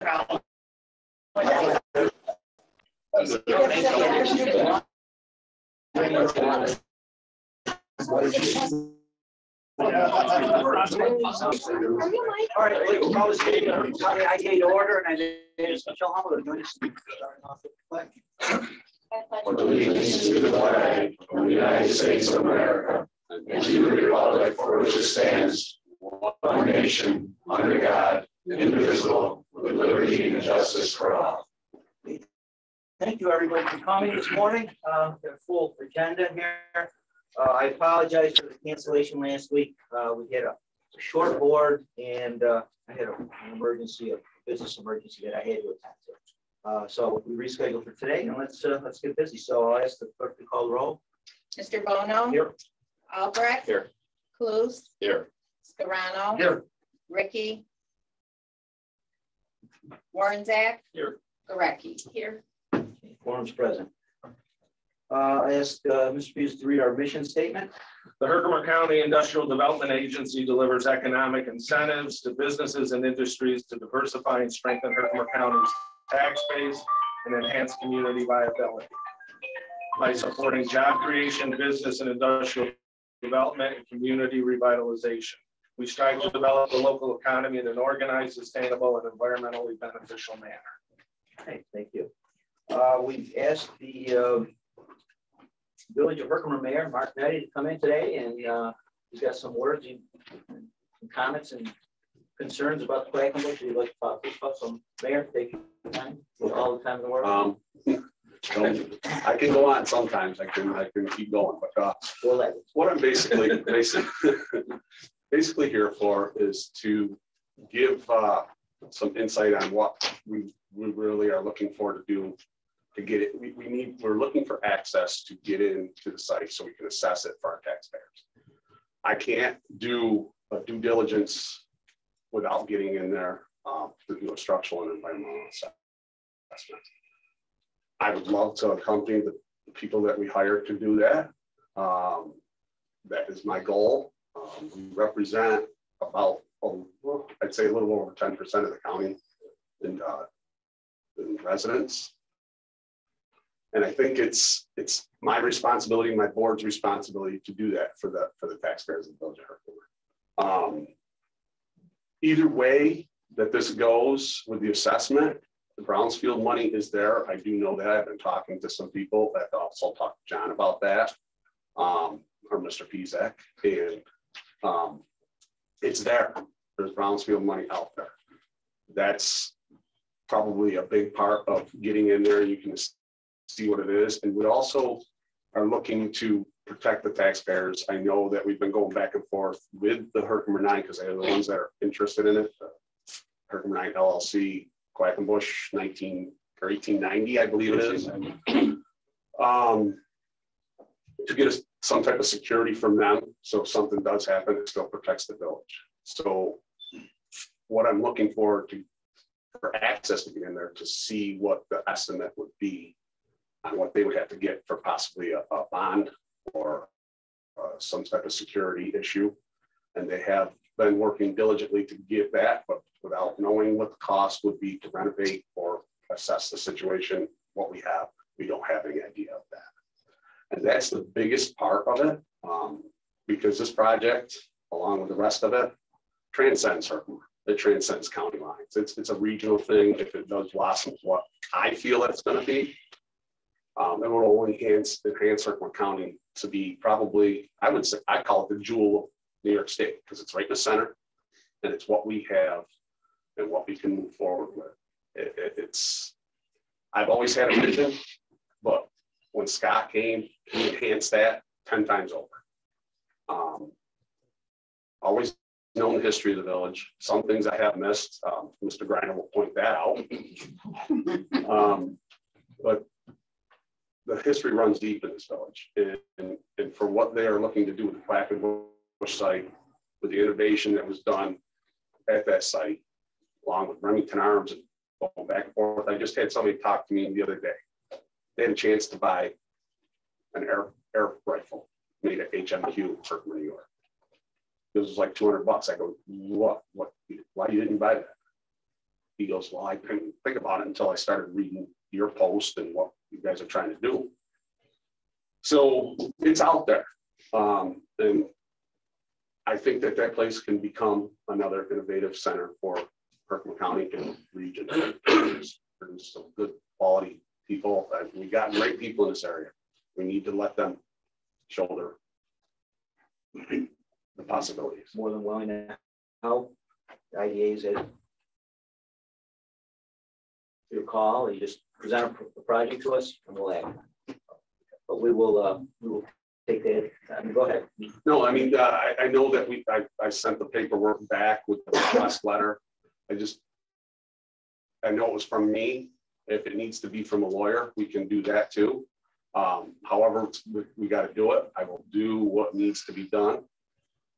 All right, we'll call this meeting I gave order, and I just Michelle Humble to join us. Allegiance to the flag of the United States of America and to the republic for which it stands, one nation, under God, indivisible, with liberty and justice for all. Thank you, everybody, for coming this morning. Got a full agenda here. I apologize for the cancellation last week. We had a short board, and I had an emergency, a business emergency that I had to attend to. So we rescheduled for today, and let's get busy. So I'll ask the clerk to call the roll. Mr. Bono. Here. Albrecht. Here. Clues. Here. Scarano. Here. Ricky. Warrenzak. Here. Gorecki. Here. Quorum's present. I asked Mr. Hughes to read our mission statement. The Herkimer County Industrial Development Agency delivers economic incentives to businesses and industries to diversify and strengthen Herkimer County's tax base and enhance community viability. By supporting job creation, business and industrial development, and community revitalization, we strive to develop the local economy in an organized, sustainable, and environmentally beneficial manner. Okay, thank you. We've asked the Village of Herkimer Mayor, Mark Nettie, to come in today, and he's got some words and comments and concerns about the Quackenbush that he'd like to talk about. So, Mayor, take your time, all the time in the world. I can go on sometimes. I can keep going, but what I'm basically here for is to give some insight on what we really are looking for to do to get it. We're looking for access to get into the site so we can assess it for our taxpayers. I can't do a due diligence without getting in there to do a structural and environmental assessment. I would love to accompany the people that we hire to do that. That is my goal. We represent about, I'd say a little over 10% of the county in residents. And I think it's my responsibility, my board's responsibility to do that for the taxpayers of the Village of Herkimer. Either way that this goes with the assessment, the Brownsfield money is there. I do know that. I've been talking to some people that also talked to John about that, or Mr. Pizak, and it's there. There's Brownsfield money out there. That's probably a big part of getting in there. You can see what it is. And we also are looking to protect the taxpayers. I know that we've been going back and forth with the Herkimer 9 because they're the ones that are interested in it. Herkimer 9 LLC, Quackenbush, 1890, I believe it is. To get us some type of security from them. So if something does happen, it still protects the village. So what I'm looking for access to get in there to see what the estimate would be on what they would have to get for possibly a bond or some type of security issue. And they have been working diligently to get that, but without knowing what the cost would be to renovate or assess the situation, what we have, we don't have any idea of that. And that's the biggest part of it, because this project, along with the rest of it, transcends Herkimer. It transcends county lines. It's a regional thing. If it does blossom what I feel it's going to be, it will only enhance Herkimer County to be probably, I would say, I call it the jewel of New York State, because it's right in the center and it's what we have and what we can move forward with. I've always had a vision, but when Scott came, he enhanced that 10 times over. Always known the history of the village. Some things I have missed. Mr. Griner will point that out. But the history runs deep in this village. And for what they are looking to do with the Quackenbush site, with the innovation that was done at that site, along with Remington Arms and going back and forth. I just had somebody talk to me the other day. They had a chance to buy an air rifle made at HMQ, Herkimer, New York. It was like $200. I go, what? Why you didn't buy that? he goes, well, I couldn't think about it until I started reading your post and what you guys are trying to do. So it's out there. And I think that that place can become another innovative center for Herkimer County and region. There's some good quality people. We got great people in this area. We need to let them shoulder the possibilities. More than willing to help. The idea is that your call, you just present a project to us and we'll act. But we will take that. Go ahead. No, I mean, I know that I sent the paperwork back with the last letter. I know it was from me. If it needs to be from a lawyer, we can do that too. However, we got to do it. I will do what needs to be done.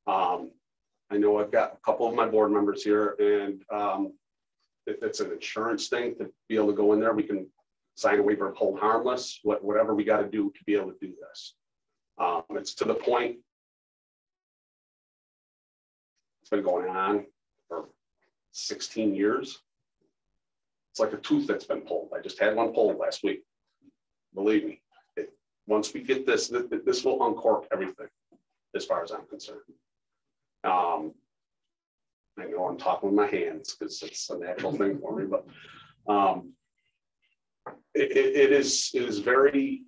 I know I've got a couple of my board members here, and if it's an insurance thing to be able to go in there, we can sign a waiver of hold harmless, whatever we got to do to be able to do this. It's to the point, it's been going on for 16 years. It's like a tooth that's been pulled. I just had one pulled last week. Believe me, once we get this, this will uncork everything as far as I'm concerned. I know I'm talking with my hands because it's a natural thing for me, but it is very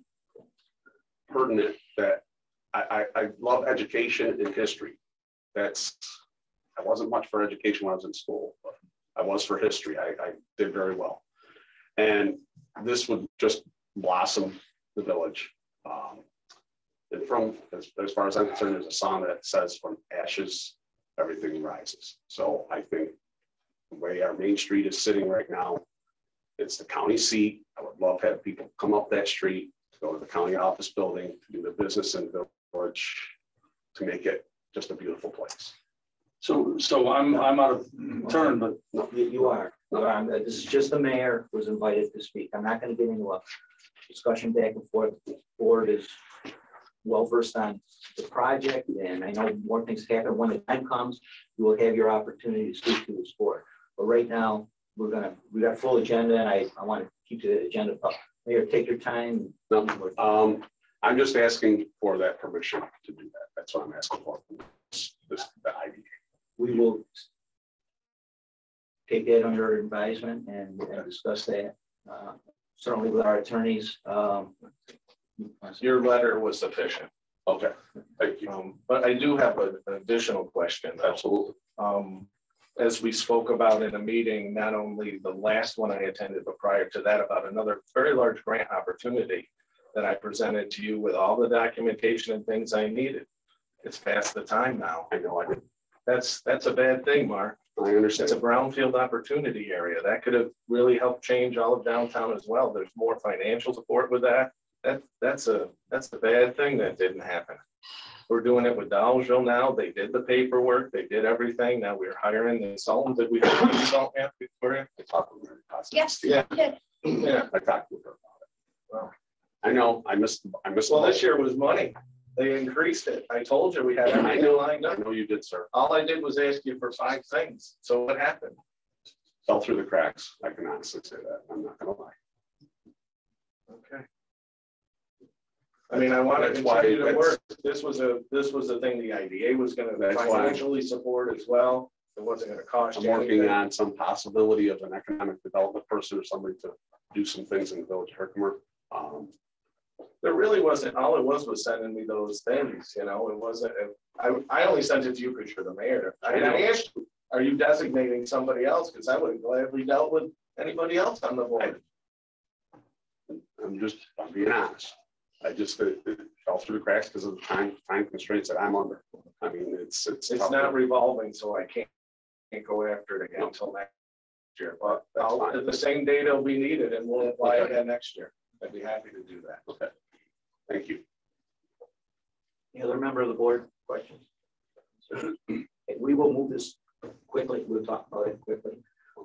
pertinent that I love education and history. I wasn't much for education when I was in school, but I was for history. I did very well. And this would just blossom the village. And from, as far as I'm concerned, there's a song that says, from ashes, everything rises. So I think the way our main street is sitting right now, it's the county seat. I would love to have people come up that street, to go to the county office building, to do their business in the village, to make it just a beautiful place. So I'm out of turn, but No, you are. This is just the mayor who was invited to speak. I'm not going to get into a discussion back and forth. The board is well versed on the project, and I know more things happen. When the time comes, you will have your opportunity to speak to this board. But right now, we got a full agenda, and I want to keep the agenda up. Mayor, take your time. No, I'm just asking for that permission to do that. That's what I'm asking for. The IDA. We will take that under advisement and discuss that. Certainly with our attorneys. Your letter was sufficient. Okay, thank you. But I do have an additional question. Absolutely. As we spoke about in a meeting, not only the last one I attended, but prior to that, about another very large grant opportunity that I presented to you with all the documentation and things I needed. It's past the time now. I know I did. That's a bad thing, Mark. I understand. It's a brownfield opportunity area that could have really helped change all of downtown as well. There's more financial support with that. That's a bad thing that didn't happen. We're doing it with Dollarville now. They did the paperwork. They did everything. Now we're hiring the consultant. Did we have a consultant yet, Victoria? I talked with her. Yes. Yeah. Yeah, I talked with her about it. Well, I know. I missed. well, this year was money. They increased it. I told you we had everything lined I up. know you did, sir. All I did was ask you for 5 things. So what happened? Fell through the cracks. I can honestly say that. I'm not gonna lie. Okay. I mean, I want to That's why continue to that's- work. This was the thing the IDA was going to That's why- financially support as well. It wasn't going to cost I'm you working anything. on some possibility of an economic development person or somebody to do some things in the village of Herkimer. There really wasn't, all it was sending me those things, you know, it wasn't, I only sent it to you because you're the mayor. I asked you, are you designating somebody else? Because I would have gladly dealt with anybody else on the board. I'm being honest. I just it fell through the cracks because of the time constraints that I'm under. I mean, it's It's not revolving, so I can't go after it again until next year. But the same data will be needed and we'll apply again next year. I'd be happy to do that. Okay. Thank you. Any other member of the board questions? We will move this quickly. We'll talk about it quickly.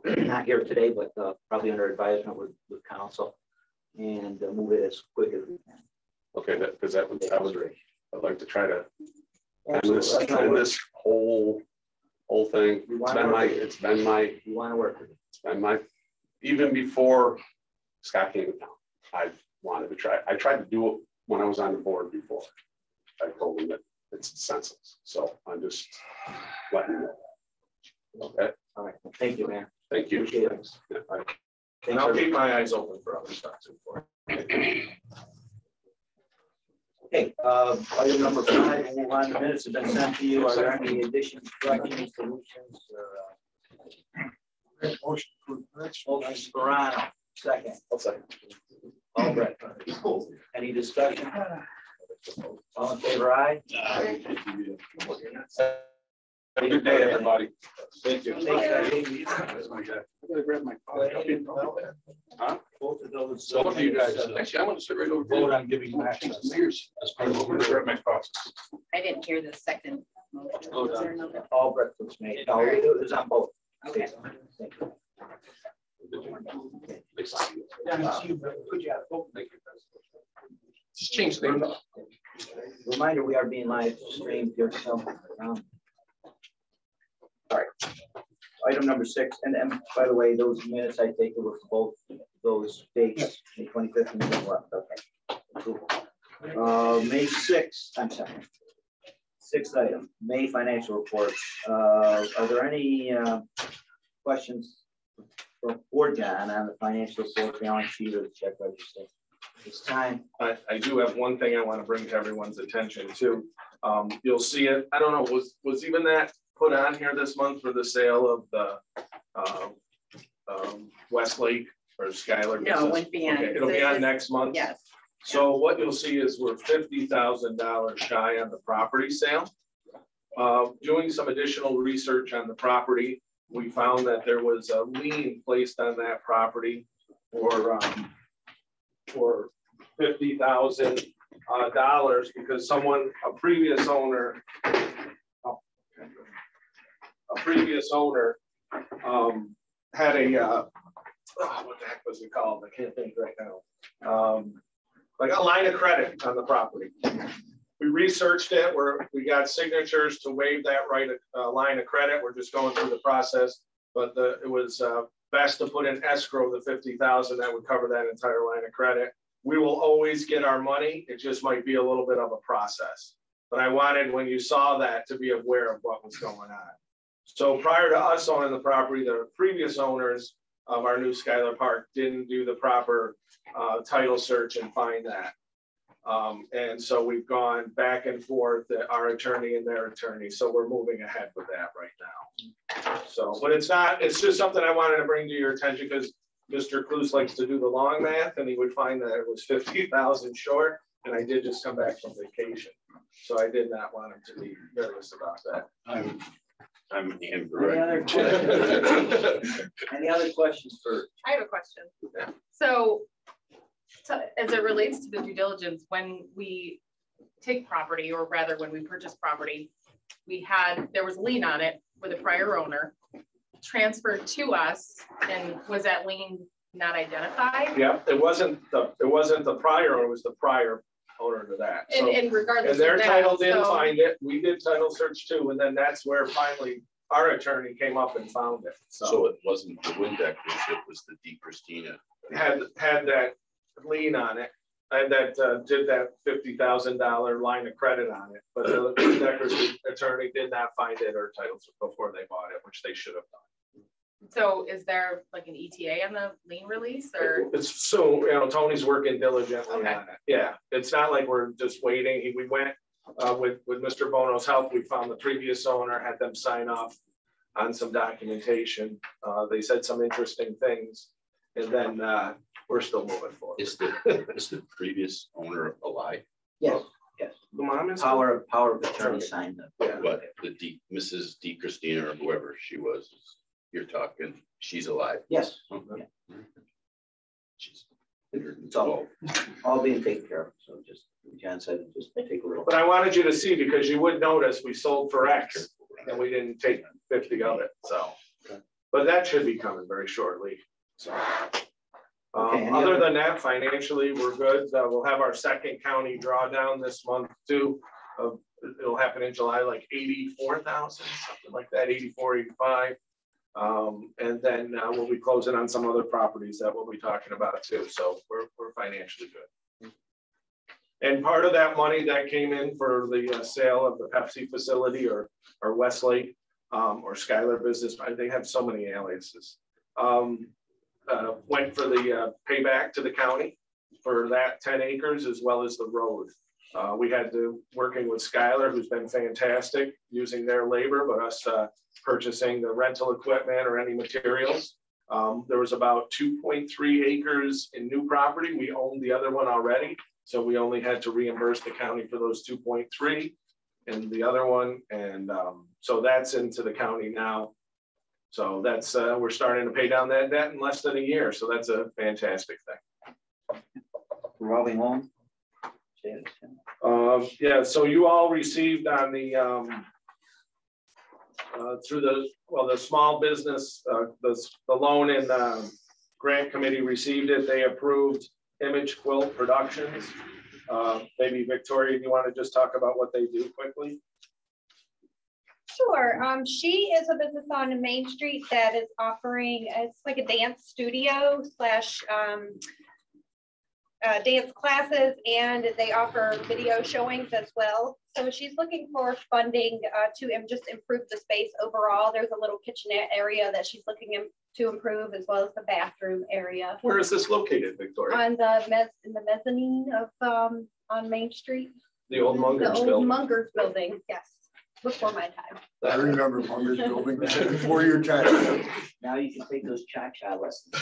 Not here today, but probably under advisement with council, and move it as quick as we can. Okay, because that was great. I'd like to try to end Absolutely. this whole thing. We It's been my want to work with you. And even before Scott came to town, I wanted to try. I tried to do it when I was on the board before. I told him that it's senseless. So I'm just letting you know. Okay. All right. Thank you, man. Thank you. Appreciate it. Yeah, all right. And I'll keep my eyes open for other stuff too. Okay, item number 5, we'll move on. The minutes have been sent to you. Are there any additions, corrections, solutions, or motion to Morano, second. I'll second. Albrecht. Any discussion? All in favor, aye? Have a good day, everybody. Thank you. That's my guy. I gotta grab my coffee. Huh? Both of those. So what do you guys? Actually, I want to sit right over there. Vote on giving you access. Here's. That's part of what we're gonna grab my coffee. I didn't hear the second motion. Oh, Was there another? Albrecht was made. No, it was on both. Okay. Thank you. Just change the name. Reminder, we are being live streamed here. So, all right. Item number 6, and by the way, those minutes I take were for both those dates, May 25th and May 11th. Okay. May 6th, I'm sorry. 6th item, May financial report. Are there any questions for Board John on the financial report, balance sheet, or the check register? It's time. I do have one thing I want to bring to everyone's attention too. You'll see it. I don't know, was even that put on here this month for the sale of the Westlake or Skylar? No, it won't be on. Okay, it'll be on next month. Yes. So what you'll see is we're $50,000 shy on the property sale. Doing some additional research on the property, we found that there was a lien placed on that property for $50,000 because a previous owner had a what the heck was it called? I can't think right now. Like a line of credit on the property. We researched it. We got signatures to waive that line of credit. We're just going through the process, but it was best to put in escrow the $50,000 that would cover that entire line of credit. We will always get our money. It just might be a little bit of a process. But I wanted, when you saw that, to be aware of what was going on. So prior to us owning the property, the previous owners of our new Skylar Park didn't do the proper title search and find that. And so we've gone back and forth, our attorney and their attorney. So we're moving ahead with that right now. So, but it's just something I wanted to bring to your attention because Mr. Clues likes to do the long math and he would find that it was 50,000 short. And I did just come back from vacation. So I did not want him to be nervous about that. I'm Any other questions for? I have a question. Yeah. So as it relates to the due diligence, when we take property, or rather when we purchase property, there was a lien on it with a prior owner transferred to us, and was that lien not identified? Yeah, it wasn't the prior owner, it was the prior owner to that. So, and regardless and their of that, title didn't find it. We did title search too, and then that's where finally our attorney came up and found it. So it wasn't the Windeckers, it was the Di Christina. Had that lien on it, and that did that $50,000 line of credit on it. But the Windeckers attorney did not find it or titles before they bought it, which they should have done. So is there like an ETA on the lien release, or? It's so, Tony's working diligently on it. Yeah, it's not like we're just waiting. We went with Mr. Bono's help. We found the previous owner, had them sign off on some documentation. They said some interesting things, and then we're still moving forward. Is the previous owner alive? Yes, yes. The mom is Power of attorney signed them. Yeah. But Mrs. Di Christina or whoever she was, you're talking, she's alive. Yes. Okay. Yeah. She's It's all being taken care of. So just, John said, just take a little. But I wanted you to see, because you would notice we sold for X and we didn't take 50 of it. So, but that should be coming very shortly. So, other than that, financially, we're good. We'll have our second county drawdown this month too. It'll happen in July, like 84,000, something like that, 84, 85. And then we'll be closing on some other properties that we'll be talking about too. So we're financially good. And part of that money that came in for the sale of the Pepsi facility or Westlake or Skylar Business, they have so many aliases, went for the payback to the county for that 10 acres as well as the road. We had to working with Skylar, who's been fantastic using their labor, but us purchasing the rental equipment or any materials. There was about 2.3 acres in new property. We owned the other one already. So we only had to reimburse the county for those 2.3 and the other one. And so that's into the county now. So that's, we're starting to pay down that debt in less than a year. So that's a fantastic thing. Revolving loan? Yeah, so you all received on the, through the small business, the loan and grant committee received it. They approved Image Quilt Productions. Maybe Victoria, do you want to just talk about what they do quickly? Sure. She is a business on Main Street that is offering, it's like a dance studio slash dance classes, and they offer video showings as well. So she's looking for funding to just improve the space overall. There's a little kitchenette area that she's looking to improve, as well as the bathroom area. Where is this located, Victoria? On the in the mezzanine of on Main Street. The old Mungers building. The old Mungers building, yes. Before my time. I remember Mungers building before your time. Now you can take those cha-cha lessons.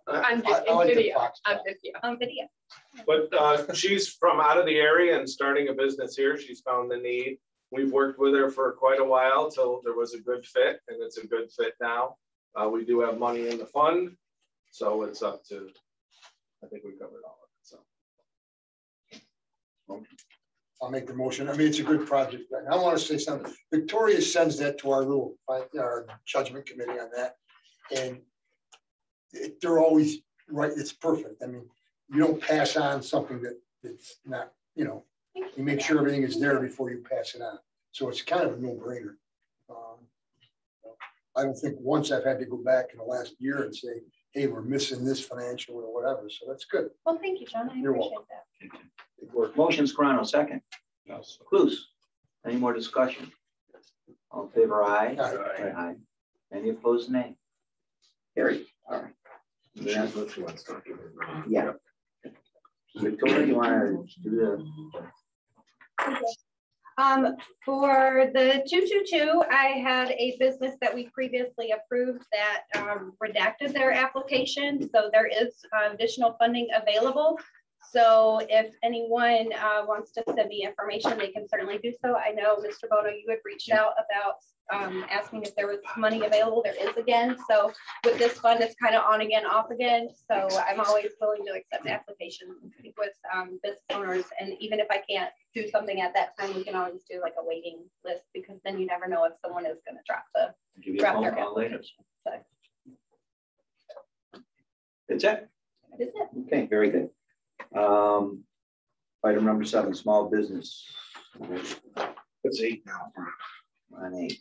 On video. But she's from out of the area and starting a business here. She's found the need. We've worked with her for quite a while till there was a good fit, and it's a good fit now. We do have money in the fund, so it's up to, I think we covered all of it. So. I'll make the motion. I mean, it's a good project. I want to say something. Victoria sends that to our judgment committee on that. And they're always right. It's perfect. I mean, you don't pass on something that's not, you make sure everything is there before you pass it on. So it's kind of a no-brainer. I don't think once I've had to go back in the last year and say, hey, we're missing this financial or whatever. So that's good. Well, thank you, John. I appreciate that. Good work. Motion's Carano, second. Yes. Clues. Any more discussion? All in favor, aye. Aye. Aye. Any opposed, nay? Carried. All right. Yeah. Yeah. Victoria, you want to do the? For the 222, I had a business that we previously approved that redacted their application. So there is additional funding available. So if anyone wants to send me information, they can certainly do so. I know, Mr. Bono, you had reached out about asking if there was money available. There is again. So with this fund, it's kind of on again, off again. So I'm always willing to accept applications and speak with business owners. And even if I can't do something at that time, we can always do like a waiting list, because then you never know if someone is going to drop their application. So. That's it. That is it. Okay, very good. Item number 7, small business. What's 8 now? On 8.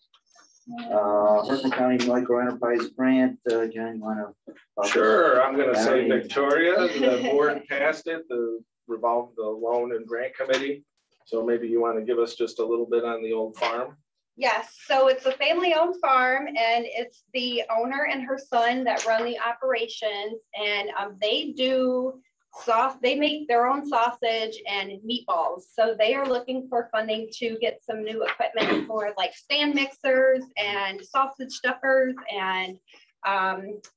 Herkimer County Micro Enterprise Grant. John, you want to? Sure, I'm going to say Victoria. The board passed it. The loan and grant committee. So maybe you want to give us just a little bit on the old farm. Yes, so it's a family-owned farm, and it's the owner and her son that run the operations, and they make their own sausage and meatballs. So they are looking for funding to get some new equipment for like stand mixers and sausage stuffers and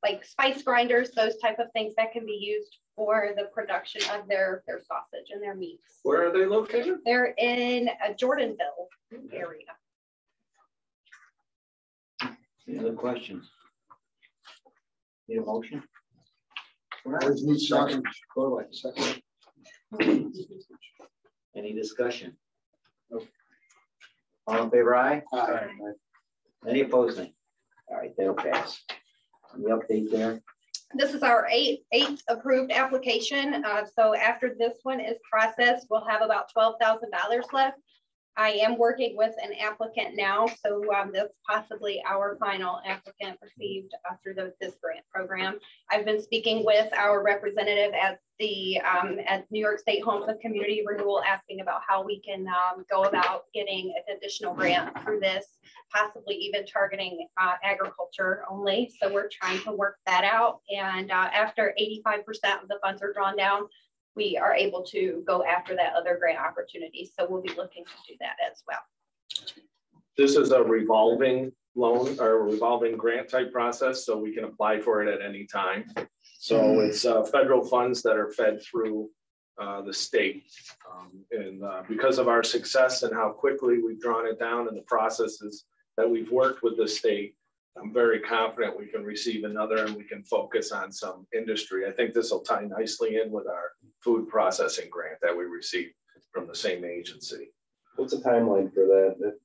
like spice grinders, those type of things that can be used for the production of their sausage and their meats. Where are they located? They're in a Jordanville area. Any other questions? Need a motion? Second. Any discussion? All in favor, aye? Aye. Any opposed? All right, that'll pass. Any update there? This is our eighth approved application. So after this one is processed, we'll have about $12,000 left. I am working with an applicant now, so that's possibly our final applicant received through this grant program. I've been speaking with our representative at the at New York State Home for Community Renewal, asking about how we can go about getting an additional grant through this, possibly even targeting agriculture only. So we're trying to work that out. And after 85% of the funds are drawn down, we are able to go after that other grant opportunity. So we'll be looking to do that as well. This is a revolving loan or a revolving grant type process, so we can apply for it at any time. So it's federal funds that are fed through the state. Because of our success and how quickly we've drawn it down and the processes that we've worked with the state, I'm very confident we can receive another and we can focus on some industry. I think this will tie nicely in with our food processing grant that we received from the same agency. What's the timeline for that?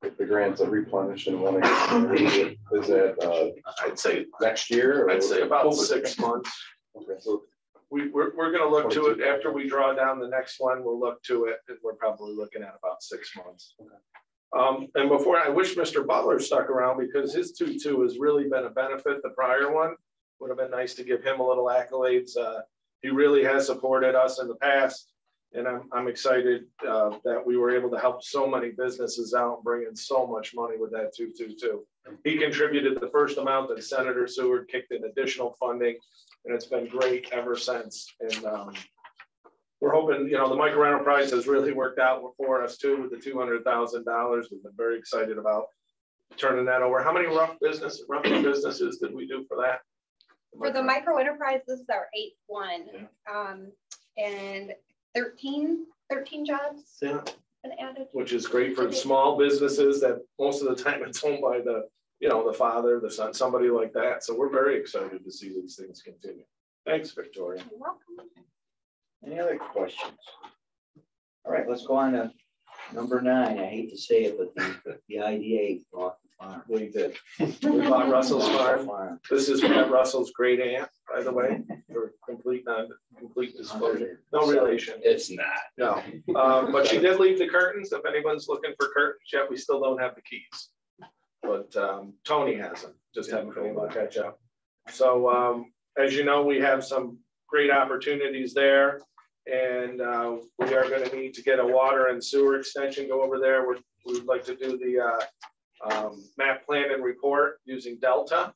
If the grants are replenished and one, is that I'd say next year? Or I'd say about 6 months. Okay, so We're going to look to it after we draw down the next one. We'll look to it, and we're probably looking at about 6 months. Okay. And before, I wish Mr. Butler stuck around because his 2-2 has really been a benefit. The prior one would have been nice to give him a little accolades. He really has supported us in the past, and I'm excited that we were able to help so many businesses out and bring in so much money with that 2-2-2. He contributed the first amount that Senator Seward kicked in additional funding, and it's been great ever since. And we're hoping, you know, the micro enterprise has really worked out for us too with the $200,000. We've been very excited about turning that over. How many rough businesses did we do for that? For the micro enterprise, this is our 8th one, and 13 jobs been added. Which is great for small businesses that most of the time it's owned by the, you know, the father, the son, somebody like that. So we're very excited to see these things continue. Thanks, Victoria. You're welcome. Any other questions? All right, let's go on to number 9. I hate to say it, but the IDA bought the farm. We did. We bought Russell's farm. This is Pat Russell's great aunt, by the way, for complete disclosure. No relation. It's not. No, but she did leave the curtains. If anyone's looking for curtains yet, we still don't have the keys. But Tony has them. Just haven't been able to catch up. So as you know, we have some great opportunities there, and we are going to need to get a water and sewer extension go over there. We'd like to do the map plan and report using Delta.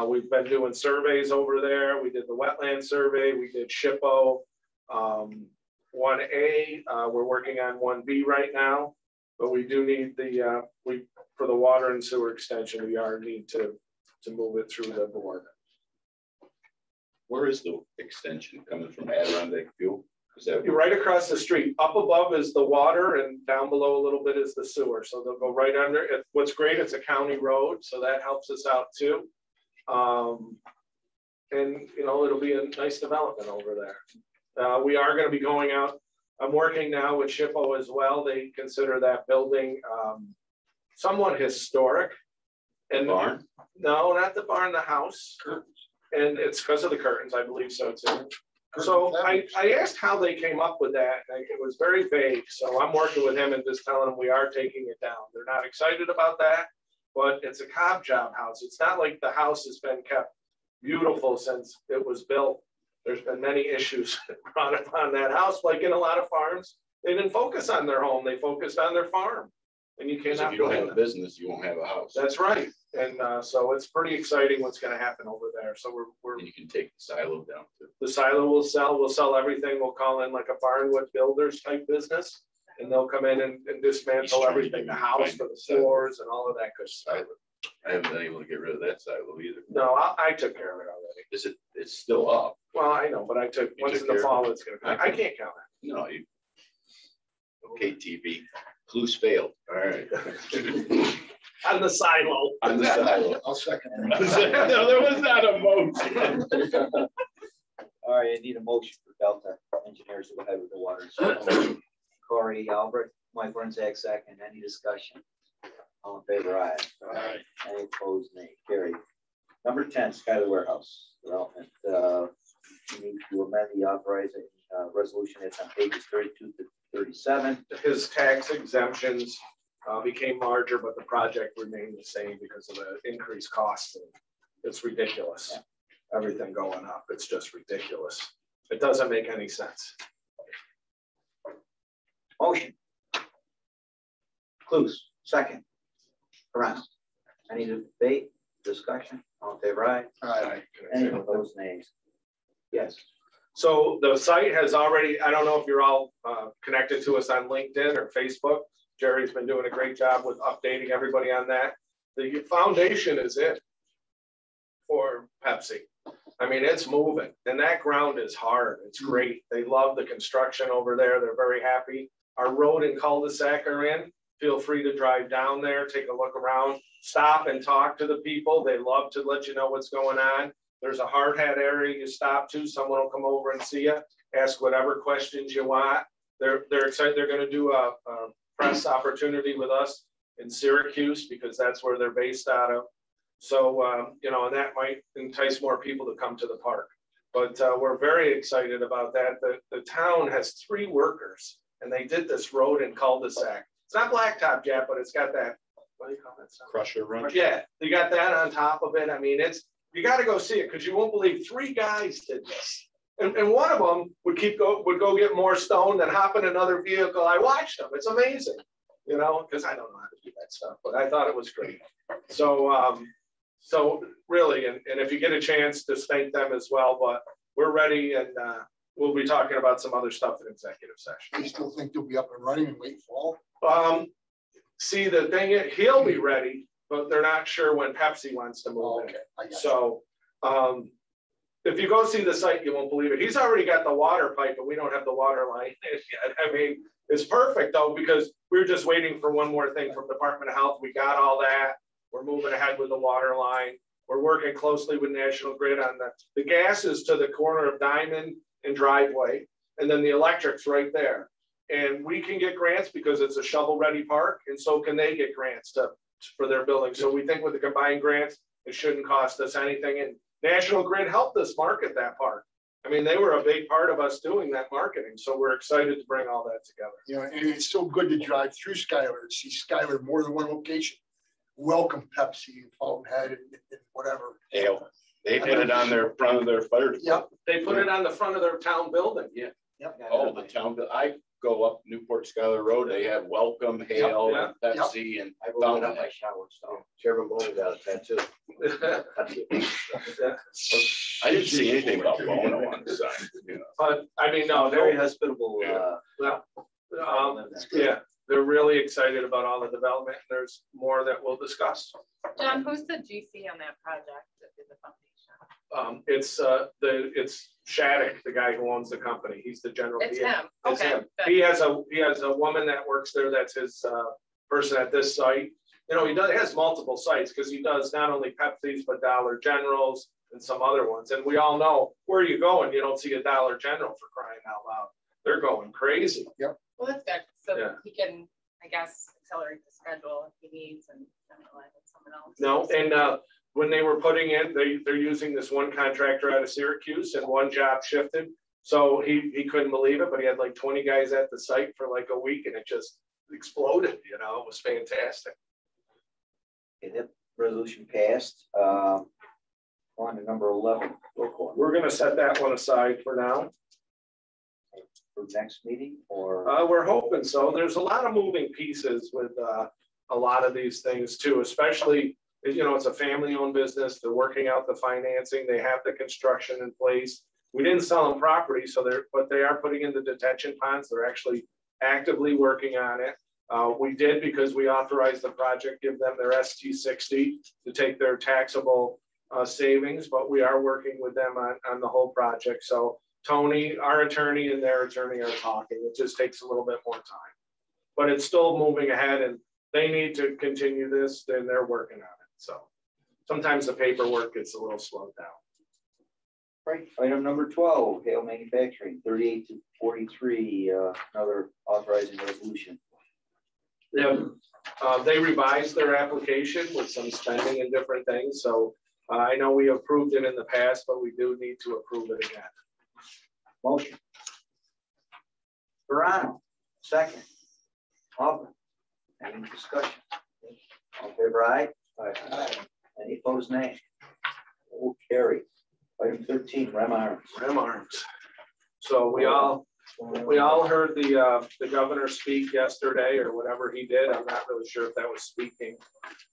We've been doing surveys over there. We did the wetland survey. We did SHPO 1A. We're working on 1B right now, but we do need the for the water and sewer extension. We need to move it through the board. Where is the extension coming from? Adirondack Fuel? Is that You're right across the street. Up above is the water, and down below a little bit is the sewer. So they'll go right under it. What's great, it's a county road, so that helps us out too. And you know, it'll be a nice development over there. We are going to be going out. I'm working now with SHPO as well. They consider that building somewhat historic. And barn? No, not the barn, the house. And it's because of the curtains, I believe so too. So I asked how they came up with that. It was very vague. So I'm working with him and just telling him we are taking it down. They're not excited about that, but it's a cob job house. It's not like the house has been kept beautiful since it was built. There's been many issues brought upon that house. Like in a lot of farms, they didn't focus on their home. They focused on their farm. And you cannot. If you don't have a business, you won't have a house. That's right. And so it's pretty exciting what's going to happen over there. So we're and you can take the silo down too. The silo will sell. We'll sell everything. We'll call in like a Barnwood Builders type business, and they'll come in and dismantle everything, the house for the floors and all of that good stuff. I haven't been able to get rid of that silo either. No, I took care of it already. Is it? It's still up. Well, I know, but once in the fall, it's going to. I can't count it. No, you. Okay, TV. Clues failed. All right. On the silo. On the silo. I'll second. No, there was not a motion. All right, I need a motion for Delta Engineers to go ahead with the water. So, Corey Albrecht, Mike Wernzak, second. Any discussion? All in favor, aye. Aye. Any opposed, nay. Carried. Number 10, Skyler Warehouse Development. We need to amend the authorizing resolution. It's on pages 32 to 37. His tax exemptions became larger, but the project remained the same because of the increased costs. It's ridiculous. Yeah. Everything going up. It's just ridiculous. It doesn't make any sense. Motion. Clues, second. Around. Any debate, discussion? All in favor, aye? Aye. Any opposed, nays? Yes. So the site has already, I don't know if you're all connected to us on LinkedIn or Facebook. Jerry's been doing a great job with updating everybody on that. The foundation is in for Pepsi. I mean, it's moving and that ground is hard. It's great. They love the construction over there. They're very happy. Our road and cul-de-sac are in. Feel free to drive down there, take a look around, stop and talk to the people. They love to let you know what's going on. There's a hard hat area you stop to. Someone will come over and see you, ask whatever questions you want. They're excited. They're going to do a press opportunity with us in Syracuse because that's where they're based out of. So, you know, and that might entice more people to come to the park. But we're very excited about that. The town has 3 workers and they did this road and cul-de-sac. It's not blacktop yet, but it's got that, what do you call that stuff? Crusher run. Yeah, they got that on top of it. I mean, you got to go see it because you won't believe 3 guys did this. And one of them would go get more stone than hop in another vehicle. I watched them. It's amazing, you know, because I don't know how to do that stuff, but I thought it was great. So, so really, and if you get a chance to thank them as well, but we're ready and we'll be talking about some other stuff in executive session. You still think they'll be up and running in late fall? See, the thing is, he'll be ready, but they're not sure when Pepsi wants to move in. Okay. So if you go see the site, you won't believe it. He's already got the water pipe, but we don't have the water line yet. I mean, it's perfect though, because we were just waiting for one more thing from Department of Health. We got all that. We're moving ahead with the water line. We're working closely with National Grid on the gas is to the corner of Diamond and Driveway, and then the electric's right there. And we can get grants because it's a shovel-ready park, and so can they get grants for their building. So we think with the combined grants, it shouldn't cost us anything. And National Grid helped us market that park. I mean, they were a big part of us doing that marketing. So we're excited to bring all that together. You know, and it's so good to drive through Skylar and see Skylar more than one location. Welcome Pepsi and Fountainhead and whatever. They put it on their front of their fire department. Yep. They put it on the front of their town building. Yeah. Yep. Oh, the town. I go up Newport Schuyler Road. They have Welcome, Hail, Yep. and Pepsi, and I rolled up my shower stall. Chairman Bowles got a tattoo. I didn't see anything about Bono on the side. You know. But I mean, no, Very they're hospitable. yeah, they're really excited about all the development. There's more that we'll discuss. John, who's the GC on that project that did the foundation? It's Shattuck, the guy who owns the company. He's the general. It's him. It's Okay. him. He has a woman that works there. That's his person at this site. You know, he has multiple sites because he does not only Pepsi's but Dollar Generals and some other ones. And we all know where you go and you don't see a Dollar General for crying out loud. They're going crazy. Yep. Well, that's good. So Yeah. he can, I guess, accelerate the schedule if he needs and rely on someone else. No, and when they were putting in, they're using this one contractor out of Syracuse and one job shifted. So he couldn't believe it, but he had like 20 guys at the site for like a week and it just exploded, you know, it was fantastic. Okay, that resolution passed. On to number 11. We're gonna set that one aside for now. For next meeting or? We're hoping so. There's a lot of moving pieces with a lot of these things too, especially, you know, it's a family-owned business. They're working out the financing. They have the construction in place. We didn't sell them property, but they are putting in the detention ponds. They're actually actively working on it. We did because we authorized the project, give them their ST60 to take their taxable savings, but we are working with them on the whole project. So Tony, our attorney, and their attorney are talking. It just takes a little bit more time, but it's still moving ahead and they need to continue this, then they're working on it. So sometimes the paperwork gets a little slowed down. Right, item number 12, Hale Manufacturing, 38 to 43, another authorizing resolution. Yeah, they revised their application with some spending and different things. So I know we approved it in the past, but we do need to approve it again. Motion. Verano, second. Aubrey, any discussion? All in favor, aye? Aye. Any opposed, nay? Will carry. Item 13, Rem Arms. Rem Arms. So we all heard the governor speak yesterday or whatever he did. I'm not really sure if that was speaking.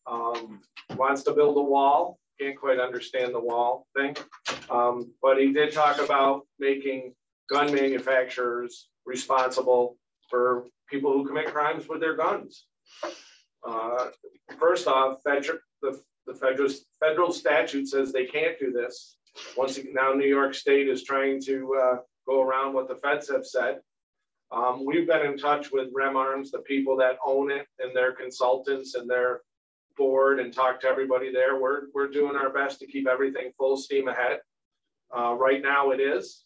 Wants to build a wall. Can't quite understand the wall thing. But he did talk about making gun manufacturers responsible for people who commit crimes with their guns. First off, the federal statute says they can't do this. Now New York State is trying to go around what the feds have said. We've been in touch with Rem Arms, the people that own it, and their consultants and their board, and talked to everybody there. We're doing our best to keep everything full steam ahead. Right now it is.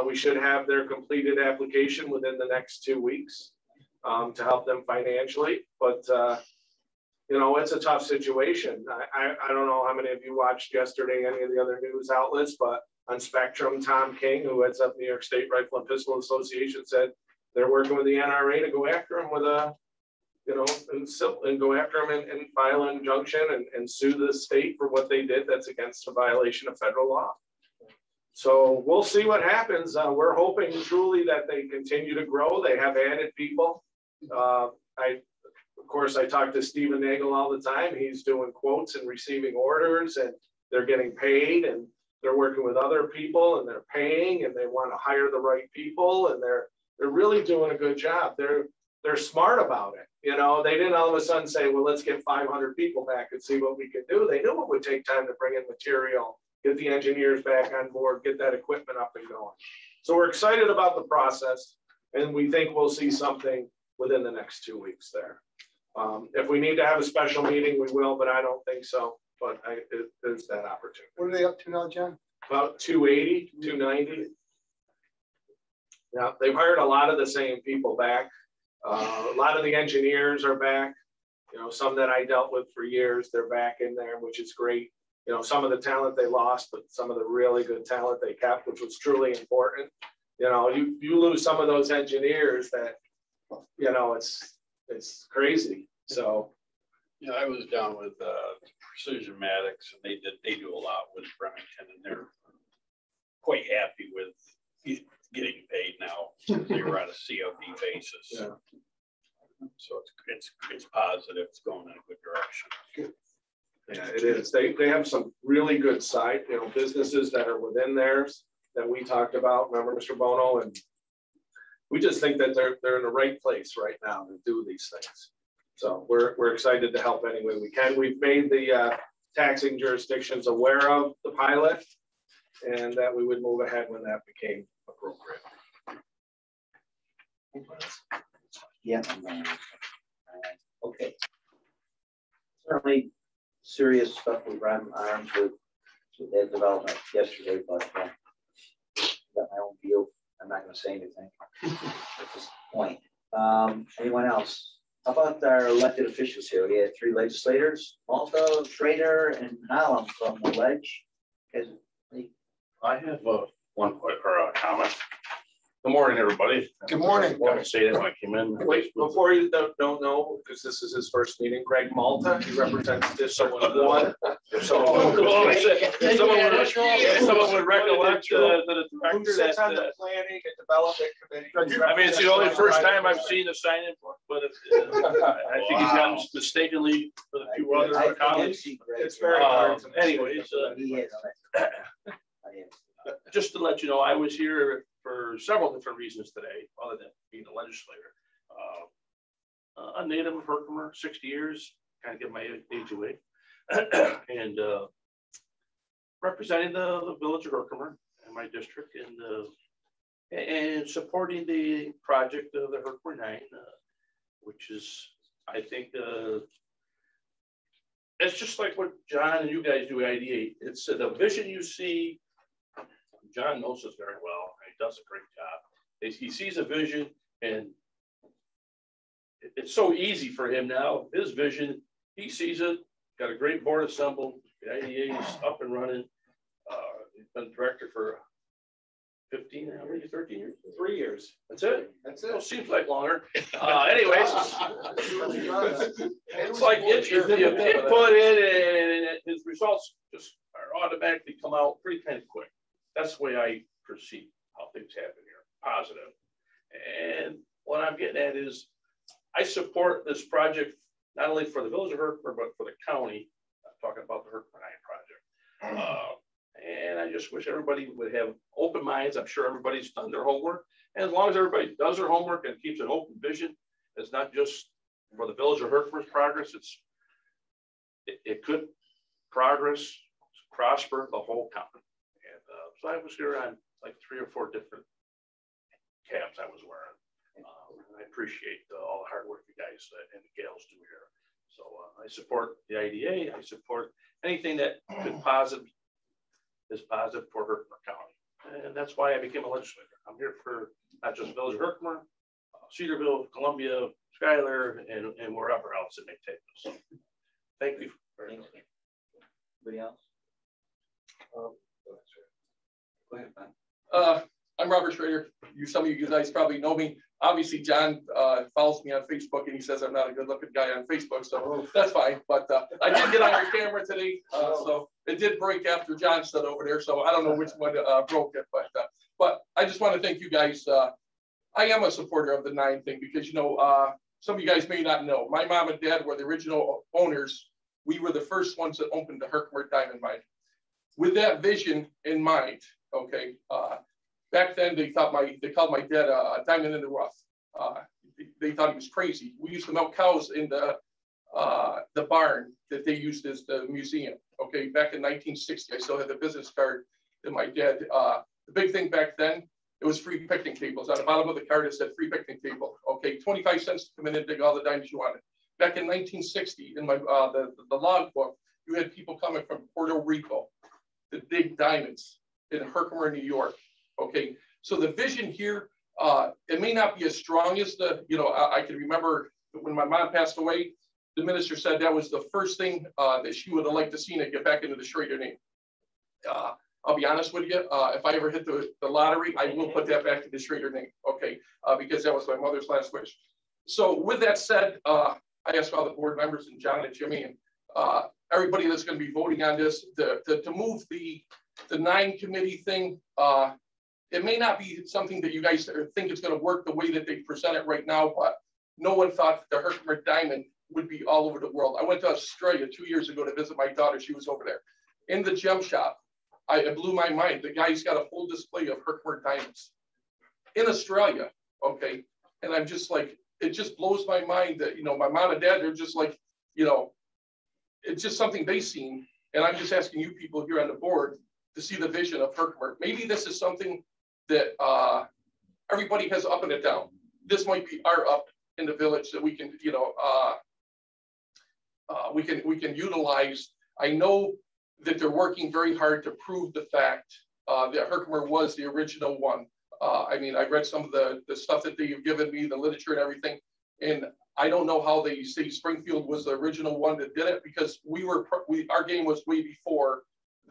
We should have their completed application within the next 2 weeks to help them financially. But you know, it's a tough situation. I don't know how many of you watched yesterday any of the other news outlets, but on Spectrum, Tom King, who heads up New York State Rifle and Pistol Association, said they're working with the NRA to go after him with a, you know, and go after him and file an injunction and sue the state for what they did that's against a violation of federal law. So we'll see what happens. We're hoping truly that they continue to grow. They have added people. Of course, I talk to Stephen Nagel all the time. He's doing quotes and receiving orders, and they're getting paid, and they're working with other people, and they're paying, and they want to hire the right people, and they're really doing a good job. They're smart about it. You know, they didn't all of a sudden say, well, let's get 500 people back and see what we can do. They knew it would take time to bring in material, get the engineers back on board, get that equipment up and going. So we're excited about the process, and we think we'll see something within the next 2 weeks there. If we need to have a special meeting, we will, but I don't think so. But there's that opportunity. What are they up to now, John? About 280, 290. Yeah, they've hired a lot of the same people back. A lot of the engineers are back. You know, some that I dealt with for years, they're back in there, which is great. You know, some of the talent they lost, but some of the really good talent they kept, which was truly important. You know, you lose some of those engineers that, you know, it's crazy. So yeah, I was down with Precision Maddox, and they do a lot with Remington, and they're quite happy with getting paid now since they were on a COD basis. Yeah. So it's positive. It's going in a good direction. Good. Yeah, it is. They have some really good side, you know, businesses that are within theirs that we talked about. Remember, Mr. Bono, and we just think that they're in the right place right now to do these things. So we're excited to help any way we can. We've made the taxing jurisdictions aware of the pilot, and that we would move ahead when that became appropriate. Yeah. Okay. Certainly serious stuff with Rem Arms with their development yesterday, but got my own view. I'm not going to say anything at this point. Anyone else? How about our elected officials here? We had 3 legislators, Malta, Schrader, and Hallam from the ledge. I have one point or a comment. Good morning, everybody. Good morning. I want to say that when I came in. Wait, before you don't know, because this is his first meeting, Greg Malta, he represents District 1. If someone would recollect the Who sits on the planning and development committee? I mean, it's the only first time I've seen the sign in, but I think he's gotten mistakenly with a few other colleagues. It's very hard. Anyways, just to let you know, I was here for several different reasons today, other than being a legislator. A native of Herkimer, 60 years, kind of give my age away, and representing the village of Herkimer and my district, and supporting the project of the Herkimer 9, which is, I think, it's just like what John and you guys do at ID8. It's the vision you see. John knows this very well. He does a great job. He sees a vision, and it's so easy for him now. His vision, he sees it. Got a great board assembled. The IDA is up and running. He's been director for 15, how many, 13 years? 3 years. That's it? That's Well, it. seems like longer. Anyways. It's like you put in and his results just are automatically come out pretty kind of quick. That's the way I perceive how things happen here, positive. And what I'm getting at is I support this project, not only for the village of Herkimer, but for the county. I'm talking about the Herkimer project. And I just wish everybody would have open minds. I'm sure everybody's done their homework. And as long as everybody does their homework and keeps an open vision, it's not just for the village of Herkimer's progress. It could prosper the whole county. And so I was here on like 3 or 4 different caps I was wearing. And I appreciate all the hard work you guys and the gals do here. So I support the IDA. I support anything that is positive for Herkimer County. And that's why I became a legislator. I'm here for not just the village of Herkimer, Cedarville, Columbia, Schuyler, and wherever else it may take us. So, thank you very much. Anybody else? Go ahead, man. I'm Robert Schrader. Some of you guys probably know me. Obviously, John follows me on Facebook, and he says I'm not a good-looking guy on Facebook, so that's fine. But I did get on your camera today, so it did break after John stood over there. So I don't know which one broke it, but I just want to thank you guys. I am a supporter of the 9 thing because some of you guys may not know. My mom and dad were the original owners. We were the first ones that opened the Herkimer Diamond Mine. With that vision in mind, okay. Back then, they called my dad a diamond in the rough. They thought he was crazy. We used to milk cows in the barn that they used as the museum. Okay, back in 1960, I still had the business card that my dad. The big thing back then, it was free picnic tables. On the bottom of the card, it said free picnic table. Okay, 25 cents to come in and dig all the diamonds you wanted. Back in 1960, in my the log book, you had people coming from Puerto Rico to dig diamonds in Herkimer, New York. Okay, so the vision here, it may not be as strong as I can remember when my mom passed away, the minister said that was the first thing that she would have liked to see to get back into the Schrader name. I'll be honest with you, if I ever hit the lottery, I will put that back to the Schrader name, okay, because that was my mother's last wish. So with that said, I ask all the board members and John and Jimmy and everybody that's going to be voting on this to move the 9 committee thing. It may not be something that you guys think is going to work the way that they present it right now, but no one thought that the Herkimer Diamond would be all over the world. I went to Australia 2 years ago to visit my daughter. She was over there. In the gem shop, it blew my mind. The guy's got a full display of Herkimer diamonds in Australia, okay? And I'm just like, it just blows my mind that, my mom and dad, they're just like, it's just something they've seen. And I'm just asking you people here on the board to see the vision of Herkimer. Maybe this is something that everybody has up and a down. This might be our up in the village that we can, we can utilize. I know that they're working very hard to prove the fact that Herkimer was the original one. I mean, I read some of the stuff that they've given me, the literature and everything, and I don't know how they say Springfield was the original one that did it because our game was way before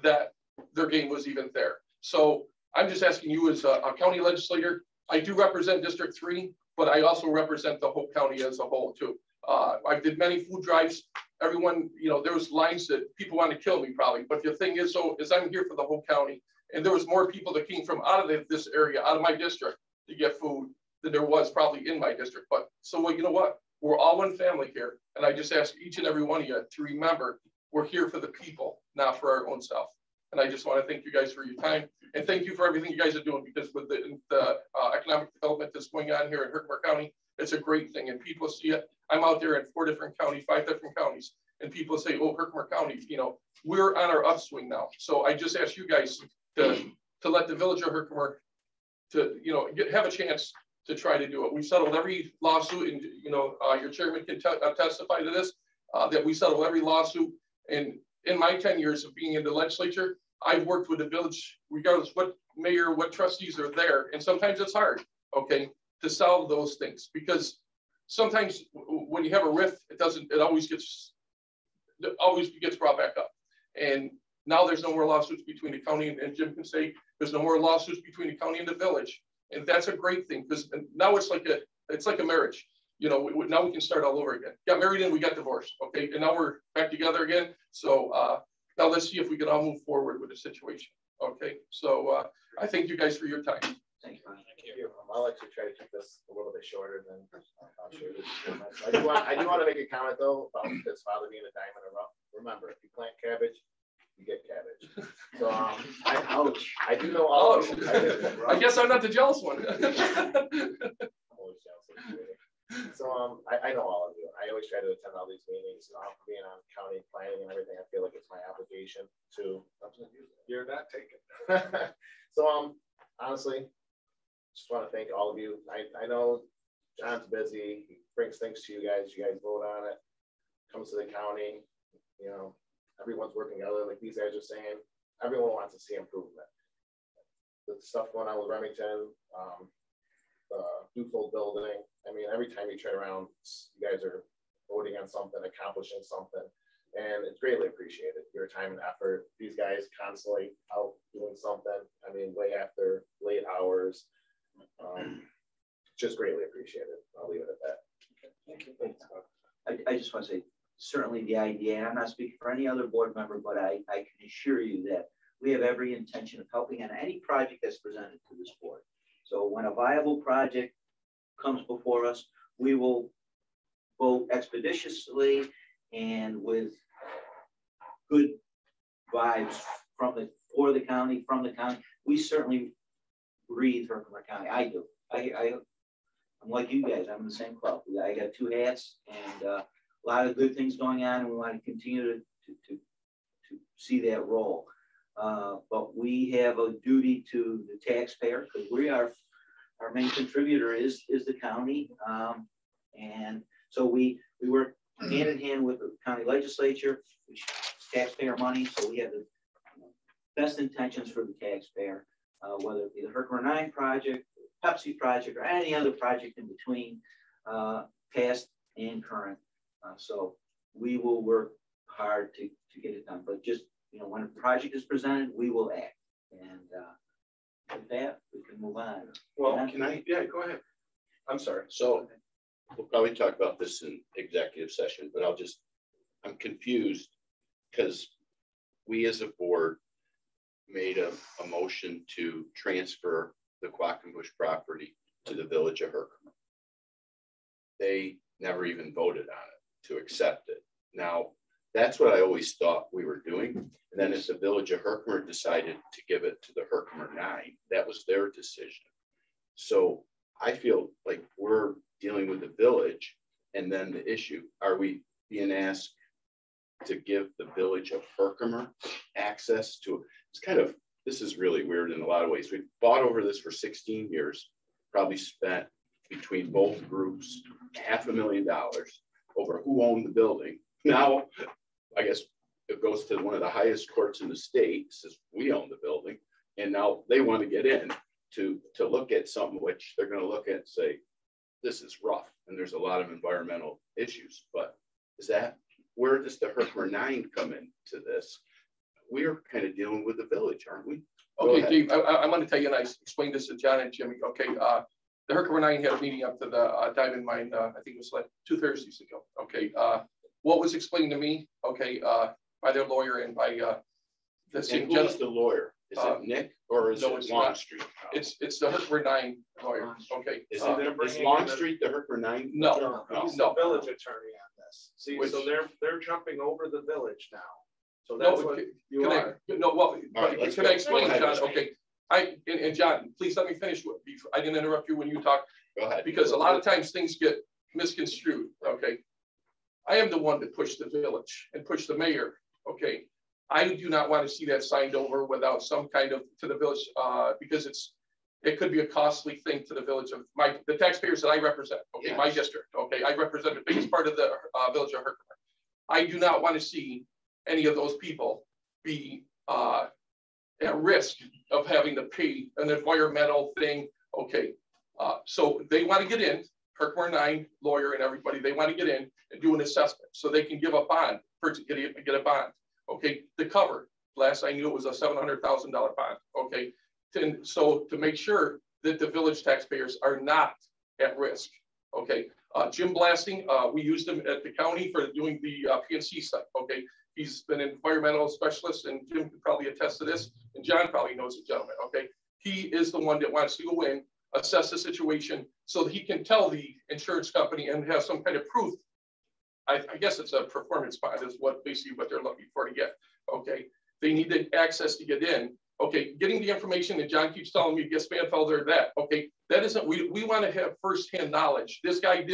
that their game was even there. So I'm just asking you as a county legislator, I do represent District 3, but I also represent the whole county as a whole too. I did many food drives. Everyone, there was lines that people want to kill me probably, but the thing is, I'm here for the whole county. And there was more people that came from out of this area, out of my district to get food than there was probably in my district. But you know what? We're all one family here. And I just ask each and every one of you to remember, we're here for the people, not for our own self. And I just want to thank you guys for your time. And thank you for everything you guys are doing, because with the economic development that's going on here in Herkimer County, it's a great thing. And people see it. I'm out there in 4 different counties, 5 different counties. And people say, oh, Herkimer County, we're on our upswing now. So I just ask you guys to let the village of Herkimer to, have a chance to try to do it. We settled every lawsuit, and, your chairman can testify to this, that we settled every lawsuit. And in my 10 years of being in the legislature, I've worked with the village, regardless what mayor, what trustees are there. And sometimes it's hard, okay, to solve those things, because sometimes when you have a rift, it always gets brought back up. And Now there's no more lawsuits between the county and Jim can say, there's no more lawsuits between the county and the village. And that's a great thing because now it's like a marriage. You know, now we can start all over again. Got married and we got divorced. Okay. And now we're back together again. So now let's see if we can all move forward with the situation. Okay. So I thank you guys for your time. Thank you. Thank you. I'll actually try to keep this a little bit shorter than I'll show you. I do want to make a comment though about this father being a diamond in the rough. Remember, if you plant cabbage, you get cabbage. So I do know all of you. I guess I'm not the jealous one. I'm always jealous of you. So I know all of you. I always try to attend all these meetings. Being on county planning and everything, I feel like it's my obligation to. You're not taking. So honestly, just want to thank all of you. I know John's busy. He brings things to you guys. You guys vote on it. Comes to the county. You know, everyone's working together. Like these guys are saying, everyone wants to see improvement. The stuff going on with Remington, the Dufold building. I mean, every time you turn around, you guys are voting on something, accomplishing something, and it's greatly appreciated. Your time and effort. These guys constantly out doing something. I mean, way after late hours. Just greatly appreciated. I'll leave it at that. Thank you. I just want to say, certainly the idea, and I'm not speaking for any other board member, but I can assure you that we have every intention of helping on any project that's presented to this board. So when a viable project comes before us, we will vote expeditiously and with good vibes for the county, from the county. We certainly breathe Herkimer County. I do. I'm like you guys. I'm in the same club. I got two hats and a lot of good things going on, and we want to continue to see that role. But we have a duty to the taxpayer because we are, our main contributor is the county, and so we work hand in hand with the county legislature, which is taxpayer money. So we have the best intentions for the taxpayer, whether it be the Herkimer 9 project, Pepsi project, or any other project in between, past and current. So we will work hard to get it done. But just, you know, when a project is presented, we will act. And with that, we can move on. Well, can I? Yeah, go ahead. I'm sorry. So we'll probably talk about this in executive session, but I'm confused because we as a board made a motion to transfer the Quackenbush property to the village of Herkimer. They never even voted on it to accept it. Now, that's what I always thought we were doing. And then as the village of Herkimer decided to give it to the Herkimer 9, that was their decision. So I feel like we're dealing with the village and then the issue, are we being asked to give the village of Herkimer access to, it's kind of, this is really weird in a lot of ways. We've fought over this for 16 years, probably spent between both groups $500,000 over who owned the building. Now, I guess it goes to one of the highest courts in the state, says we own the building, and now they want to get in to look at something which they're going to look at and say, this is rough, and there's a lot of environmental issues. But is that, where does the Herkimer 9 come into this? We're kind of dealing with the village, aren't we? Okay, Dave, I'm going to tell you, and I explained this to John and Jimmy. Okay, the Herkimer 9 had a meeting up to the diamond mine, I think it was like 2 Thursdays ago. Okay, what was explained to me, okay, by their lawyer and by the same gentleman. Who's the lawyer? Is it Nick or is it Longstreet? It's the Herkimer 9 lawyer. Okay. Is Longstreet the Herkimer 9? No, he's the village attorney on this. See, so they're jumping over the village now. So that's what you are. Can I explain, John? Okay. And John, please let me finish. I didn't interrupt you when you talked. Go ahead. Because a lot of times things get misconstrued. Okay. I am the one that pushed the village and pushed the mayor. Okay. I do not want to see that signed over without some kind of to the village because it could be a costly thing to the village of the taxpayers that I represent. Okay, yes. My district. Okay, I represent the biggest part of the village of Herkimer. I do not want to see any of those people be at risk of having to pay an environmental thing. Okay, so they want to get in. Herkimer 9 lawyer and everybody, they want to get in and do an assessment so they can give a bond, get a bond. Okay, to cover Last I knew it was a $700,000 bond, okay? So to make sure that the village taxpayers are not at risk, okay? Jim Blasting, we used him at the county for doing the PNC site, okay? He's been an environmental specialist, and Jim could probably attest to this, and John probably knows the gentleman, okay? He is the one that wants to go in, assess the situation, so that he can tell the insurance company and have some kind of proof. I guess it's a performance bond is basically what they're looking for to get, okay? They need the access to get in, okay? Getting the information, and John keeps telling me, get Spanfelder that, okay? That isn't, we want to have firsthand knowledge. This guy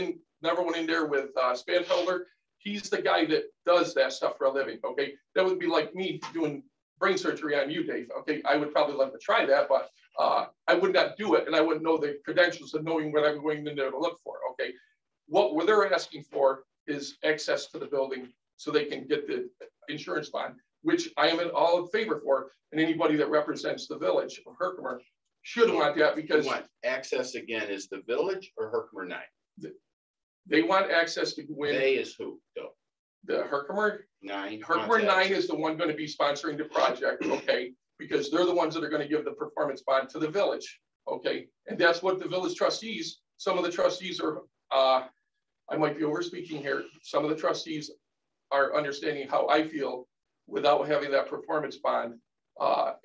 never went in there with Spanfelder. He's the guy that does that stuff for a living, okay? That would be like me doing brain surgery on you, Dave, okay? I would probably love to try that, but I would not do it, and I wouldn't know the credentials of knowing what I'm going in there to look for, okay? What they're asking for is access to the building so they can get the insurance bond, which I am all in favor for, and anybody that represents the village of Herkimer should want that because— You want access again, is the village or Herkimer 9? They want access to win. They is who, though? The Herkimer 9. Herkimer 9 is the one going to be sponsoring the project, okay? Because they're the ones that are going to give the performance bond to the village, okay? And that's what the village trustees, some of the trustees are, I might be over speaking here. Some of the trustees are understanding how I feel without having that performance bond,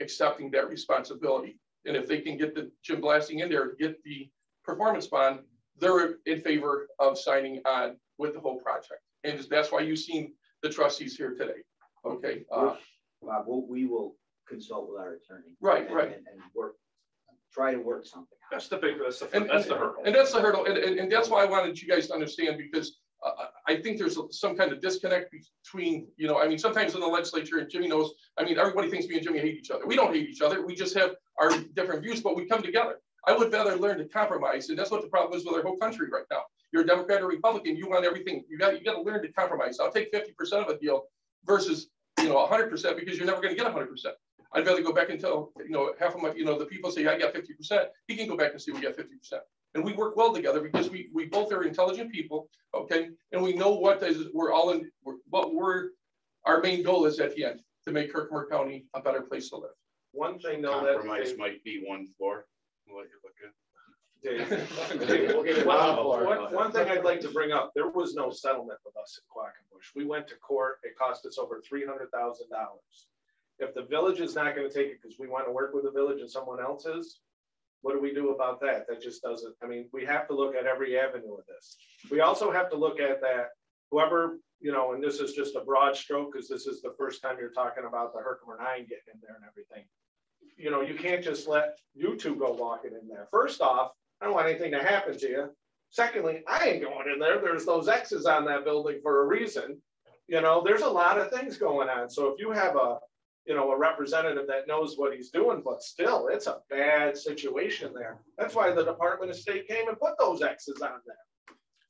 accepting that responsibility. And if they can get the Jim Blasting in there, get the performance bond, they're in favor of signing on with the whole project. And that's why you've seen the trustees here today. Okay. We will consult with our attorney. Right. And try to work something out. That's the hurdle. And that's the hurdle. And that's why I wanted you guys to understand, because I think there's some kind of disconnect between, I mean, sometimes in the legislature, and Jimmy knows, I mean, everybody thinks me and Jimmy hate each other. We don't hate each other. We just have our different views, but we come together. I would rather learn to compromise. And that's what the problem is with our whole country right now. You're a Democrat or Republican, you want everything. You got to learn to compromise. I'll take 50% of a deal versus, 100% because you're never going to get 100%. I'd rather go back and tell, half of my, the people say, I got 50%. He can go back and say we got 50%. And we work well together because we both are intelligent people, okay? And we know our main goal is at the end, to make Herkimer County a better place to live. One thing though, compromise might be one floor. What you're looking at. One thing I'd like to bring up, there was no settlement with us in Quackenbush. We went to court, it cost us over $300,000. If the village is not going to take it because we want to work with the village and someone else is, what do we do about that? That just doesn't, I mean, we have to look at every avenue of this. We also have to look at that, whoever, and this is just a broad stroke because this is the first time you're talking about the Herkimer 9 getting in there and everything. You can't just let you two go walking in there. First off, I don't want anything to happen to you. Secondly, I ain't going in there. There's those X's on that building for a reason. There's a lot of things going on. So if you have a representative that knows what he's doing, but still, it's a bad situation there. That's why the Department of State came and put those X's on there.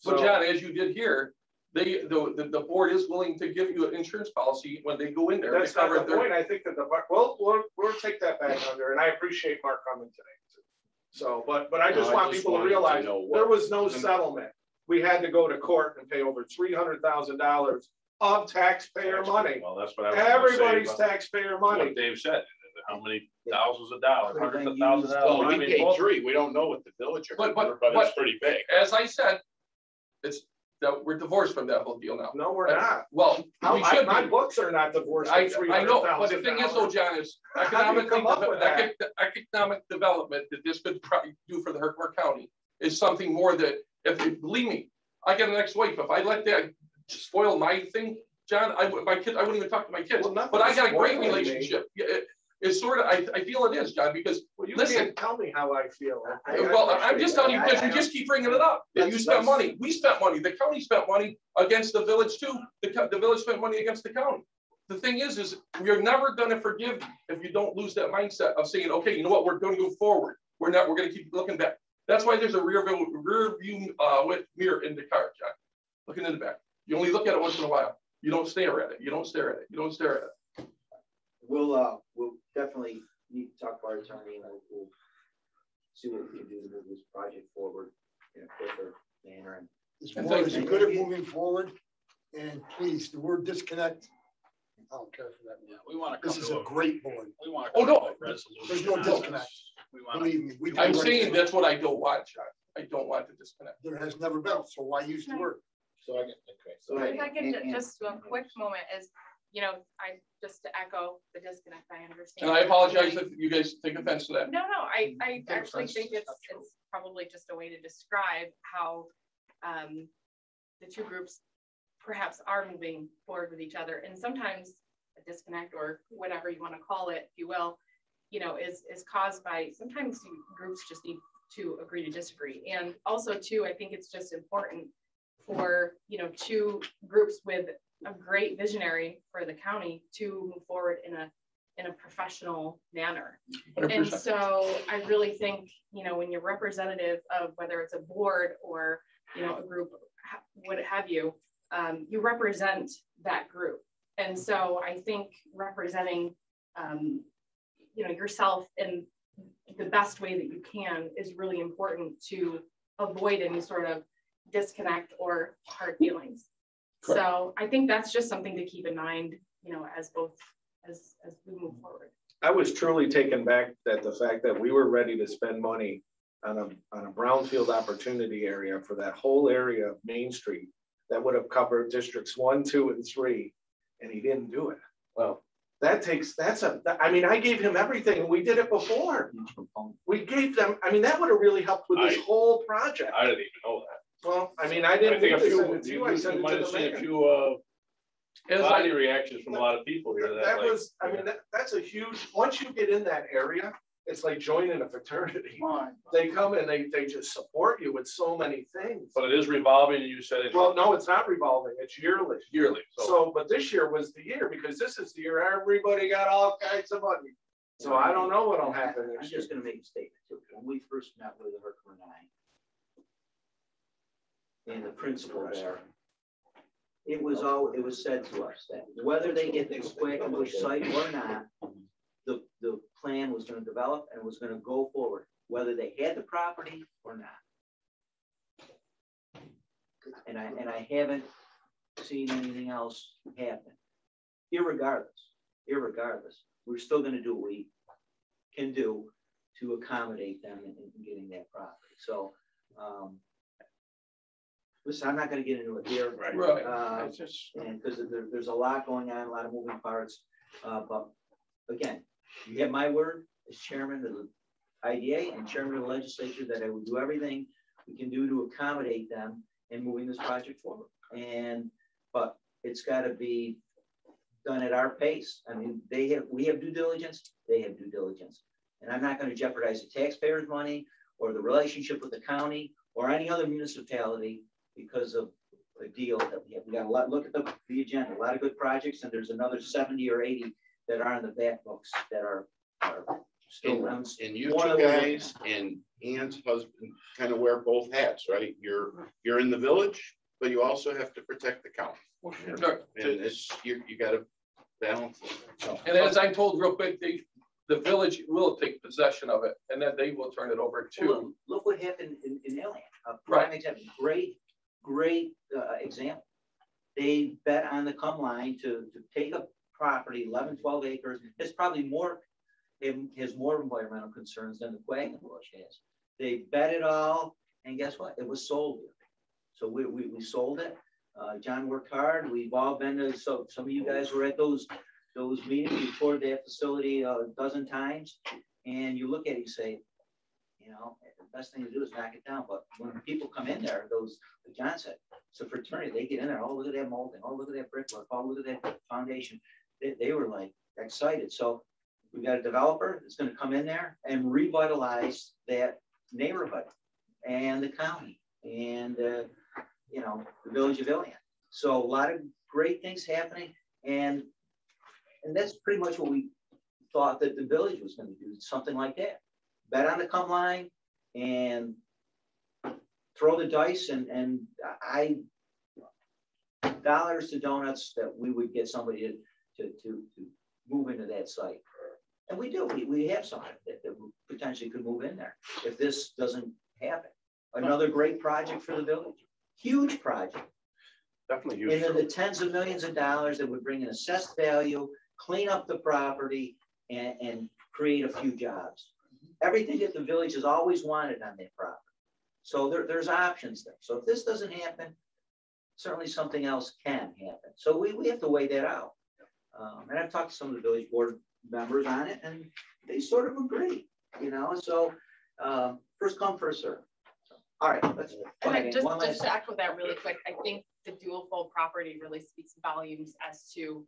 So, John, as you did here, the board is willing to give you an insurance policy when they go in there. That's not the point. I think that we'll take that back under, and I appreciate Mark coming today too. So, but I just want people to realize there was no settlement. We had to go to court and pay over $300,000 of taxpayer money. Well, that's what everybody's taxpayer money. What Dave said, how many thousands of dollars, hundreds of thousands of Well, dollars. we paid 3. We don't know what the village are, but it's pretty big. As I said, we're divorced from that whole deal now. No, we're not. Well, my books are not divorced. I know, but the thing is, though, John, is economic development that this could probably do for the Herkimer County is something more that, believe me, I got an ex-wife. If I let that spoil my thing, John, I wouldn't even talk to my kids. Well, but I got a great relationship. It's sort of, I feel it is, John, because listen, can't tell me how I feel. I'm just telling you because you just keep bringing it up. And you spent money. We spent money. The county spent money against the village too. The village spent money against the county. The thing is we're never going to forgive you if you don't lose that mindset of saying, okay, you know what, we're going to go forward. We're going to keep looking back. That's why there's a rear view mirror in the car, John. Looking in the back. You only look at it once in a while. You don't stare at it. You don't stare at it. You don't stare at it. We'll definitely need to talk to our attorney, and we'll see what we can do to move this project forward in a quicker manner. This board is good at moving forward, and please, the word disconnect, don't care for that. Yeah, we want to. This is a great board. We want Oh, no. resolution. There's no disconnect. We want. Believe me, we do I'm right saying there. that's what I don't want, John. I don't want to disconnect. There has never been, so why use the word? So I get, okay, so. If I can just do a quick moment is, you know, I just to echo the disconnect, I understand. And I apologize if you guys take offense to that. No, I actually think it's probably just a way to describe how the two groups perhaps are moving forward with each other. And sometimes a disconnect, or whatever you want to call it, if you will, you know, is caused by, sometimes groups just need to agree to disagree. And also too, I think it's just important for, you know, two groups with a great visionary for the county to move forward in a professional manner. 100%. And so I really think, you know, when you're representative of whether it's a board or, you know, a group, what have you, you represent that group. And so I think representing, you know, yourself in the best way that you can is really important to avoid any sort of disconnect or hard feelings. Correct. So I think that's just something to keep in mind, you know, as we move forward. I was truly taken back that the fact that we were ready to spend money on a brownfield opportunity area for that whole area of Main Street that would have covered districts 1, 2, and 3, and he didn't do it. Well, I mean, I gave him everything. We did it before. We gave them, I mean, that would have really helped with this whole project. I didn't even know that. Well, I mean, I didn't think send it to you. I sent it might to have the seen a mayor. few body reactions from a lot of people here. That like, was, I mean, that's a huge, once you get in that area, it's like joining a fraternity. They come and they just support you with so many things. But it is revolving, and you said it. Well, no, it's not revolving, it's yearly. Yearly. So, but this year was the year, because this is the year everybody got all kinds of money. So I don't know what'll happen I'm next year. just gonna make a statement too. When we first met with the Herkimer 9 and the principal there, it was said to us that whether they get the Quackenbush site or not, the plan was going to develop and was going to go forward, whether they had the property or not. And I haven't seen anything else happen. Irregardless, we're still going to do what we can do to accommodate them in getting that property. So, listen, I'm not going to get into it here. Right. And because there's a lot going on, a lot of moving parts. But again, you get my word as chairman of the IDA and chairman of the legislature that I will do everything we can do to accommodate them in moving this project forward. But it's got to be done at our pace. I mean, we have due diligence, they have due diligence. And I'm not going to jeopardize the taxpayers' money or the relationship with the county or any other municipality because of a deal that we have. We got a lot, look at the agenda, a lot of good projects, and there's another 70 or 80 that are in the back books that are still around. And you two guys and Ann's husband kind of wear both hats, right? You're in the village, but you also have to protect the county. Sure. And it's, you got to balance it. So. And as I'm told real quick, the village will take possession of it, and then they will turn it over to. Well, look what happened in Alien. Right. Great example. They bet on the come line to take a property, 11, 12 acres. It's probably has more environmental concerns than the Quackenbush has. They bet it all, and guess what? It was sold. So we sold it. John worked hard. We've all been to, so some of you guys were at those meetings. We toured that facility a dozen times, and you look at it, you say, you know, the best thing to do is knock it down. But when people come in there, like John said, it's a fraternity. They get in there. Oh, look at that molding. Oh, look at that brickwork. Oh, look at that foundation. They were like excited. So we got a developer that's going to come in there and revitalize that neighborhood and the county and you know, the village of Ilion. So a lot of great things happening, and that's pretty much what we thought that the village was going to do, something like that. Bet on the come line and throw the dice, and I dollars to donuts that we would get somebody to move into that site. And we do. We have some that potentially could move in there if this doesn't happen. Another great project for the village. Huge project. Definitely into useful. the tens of millions of dollars that would bring an assessed value, clean up the property, and create a few jobs. Everything that the village has always wanted on that property. So there's options there. So if this doesn't happen, certainly something else can happen. So we have to weigh that out. And I've talked to some of the village board members on it, and they sort of agree, you know. So first come, first serve. All right, let's go ahead. Just to echo that really quick, I think the dual fold property really speaks volumes as to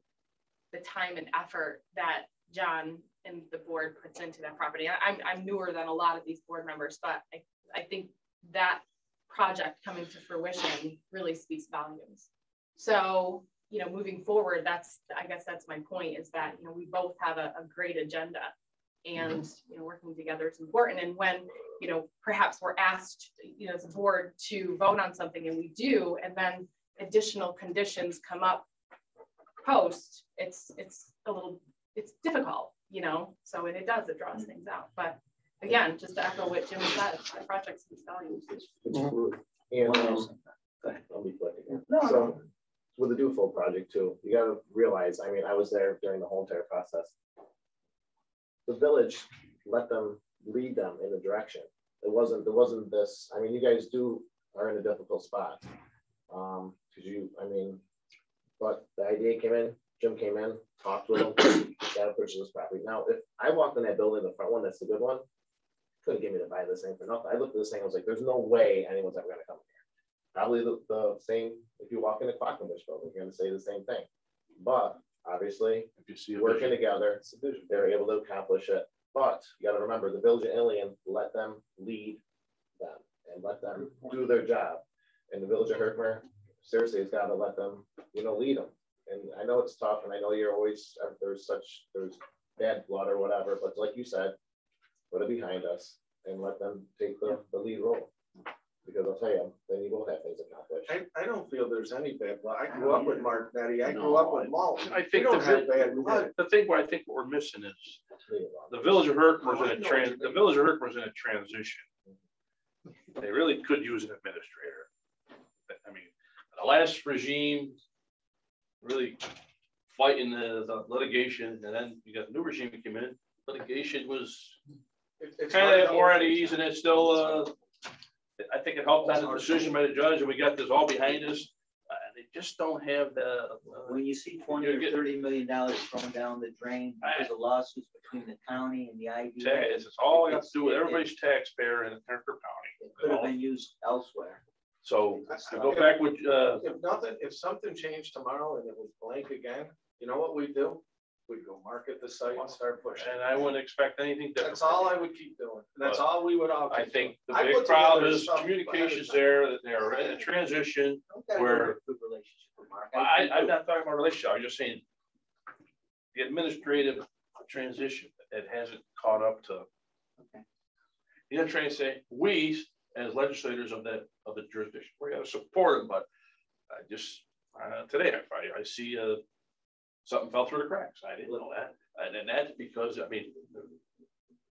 the time and effort that John and the board puts into that property. I'm newer than a lot of these board members, but I think that project coming to fruition really speaks volumes. So, you know, moving forward, I guess that's my point, is that, you know, we both have a great agenda, and, you know, working together is important. And when, you know, perhaps we're asked, you know, as a board to vote on something, and we do, and then additional conditions come up post, it's difficult, you know, so it draws things out. But again, just to echo what Jim said, the project speaks volumes. And I'll be quick again. So with the dual fold project too, you got to realize, I mean, I was there during the whole entire process. The village let them lead them in the direction. There wasn't this, I mean, you guys are in a difficult spot. But the idea came in, Jim came in, talked with them, got to purchase this property. Now, if I walked in that building, the front one, that's the good one, couldn't get me to buy this thing for nothing. I looked at this thing, I was like, there's no way anyone's ever going to come here. Probably the same, if you walk into Quackenbush building, you're going to say the same thing. But obviously, if you see working together, they're able to accomplish it. But you got to remember, the village of Ilion let them lead them and let them do their job. And the village of Herkimer, seriously, has got to let them, you know, lead them. And I know it's tough, and I know you're always, there's bad blood or whatever, but like you said, put it behind us and let them take the lead role. Because I'll tell you, then you will have things accomplished. I don't feel there's any bad blood. I grew up with Mark Betty. I grew up with Malton. I think the thing where I think what we're missing is the village of Herkimer's in a transition. They really could use an administrator. I mean, the last regime really fighting the litigation, and then you got a new regime that came in. Litigation was kind of more at ease, and it's still. I think it helped out the decision by the judge, and we got this all behind us. They just don't have the. When you see $20 or $30 million thrown down the drain because of lawsuits between the county and the IDA, it's all got to do with everybody's taxpayer in Herkimer County. It could have been used elsewhere. So to go back with if something changed tomorrow and it was blank again, you know what we do? We'd go market the site and start pushing. And I wouldn't expect anything different. That's all I would keep doing. And that's all we would all. I think the big problem is communications there, that they're in a transition where good relationship with Mark. I'm not talking about relationship. I'm just saying the administrative transition that hasn't caught up to. Okay. You know, trying to say we as legislators of the jurisdiction, we're going to support them, but I just today I see something fell through the cracks. I didn't know that, and that's because I mean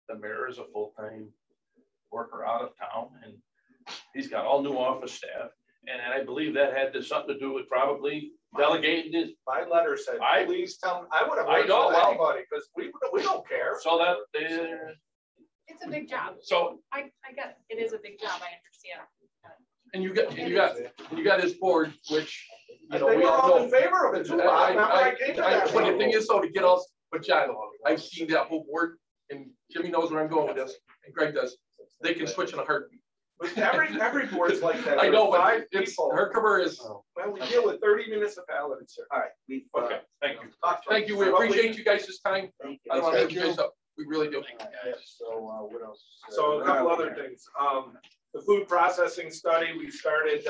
the mayor is a full-time worker out of town, and he's got all new office staff, and I believe that had something to do with probably delegating this. My letter said, please tell me. I would have worked with anybody because we don't care. So that it's a big job. So I get it is a big job. I understand. And you got his board, which you know, we all know in favor of it too. But the thing is, though, to get us, but John, I've seen that whole board, and Jimmy knows where I'm going with this, and Greg does. They can switch in a heartbeat. But every board's like that. I know, but Herkimer is. Well, we deal with 30 municipalities here. All right. Okay. Thank you. Thank you. We appreciate you guys this time. I don't want to hold you guys up. We really do. So what else? So a couple other things. The food processing study, we started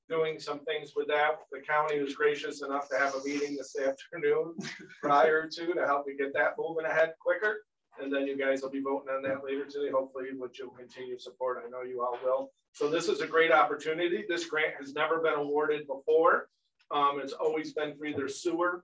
doing some things with that. The county was gracious enough to have a meeting this afternoon prior to help me get that moving ahead quicker. And then you guys will be voting on that later today, hopefully, which you'll continue support. I know you all will. So this is a great opportunity. This grant has never been awarded before. It's always been for either sewer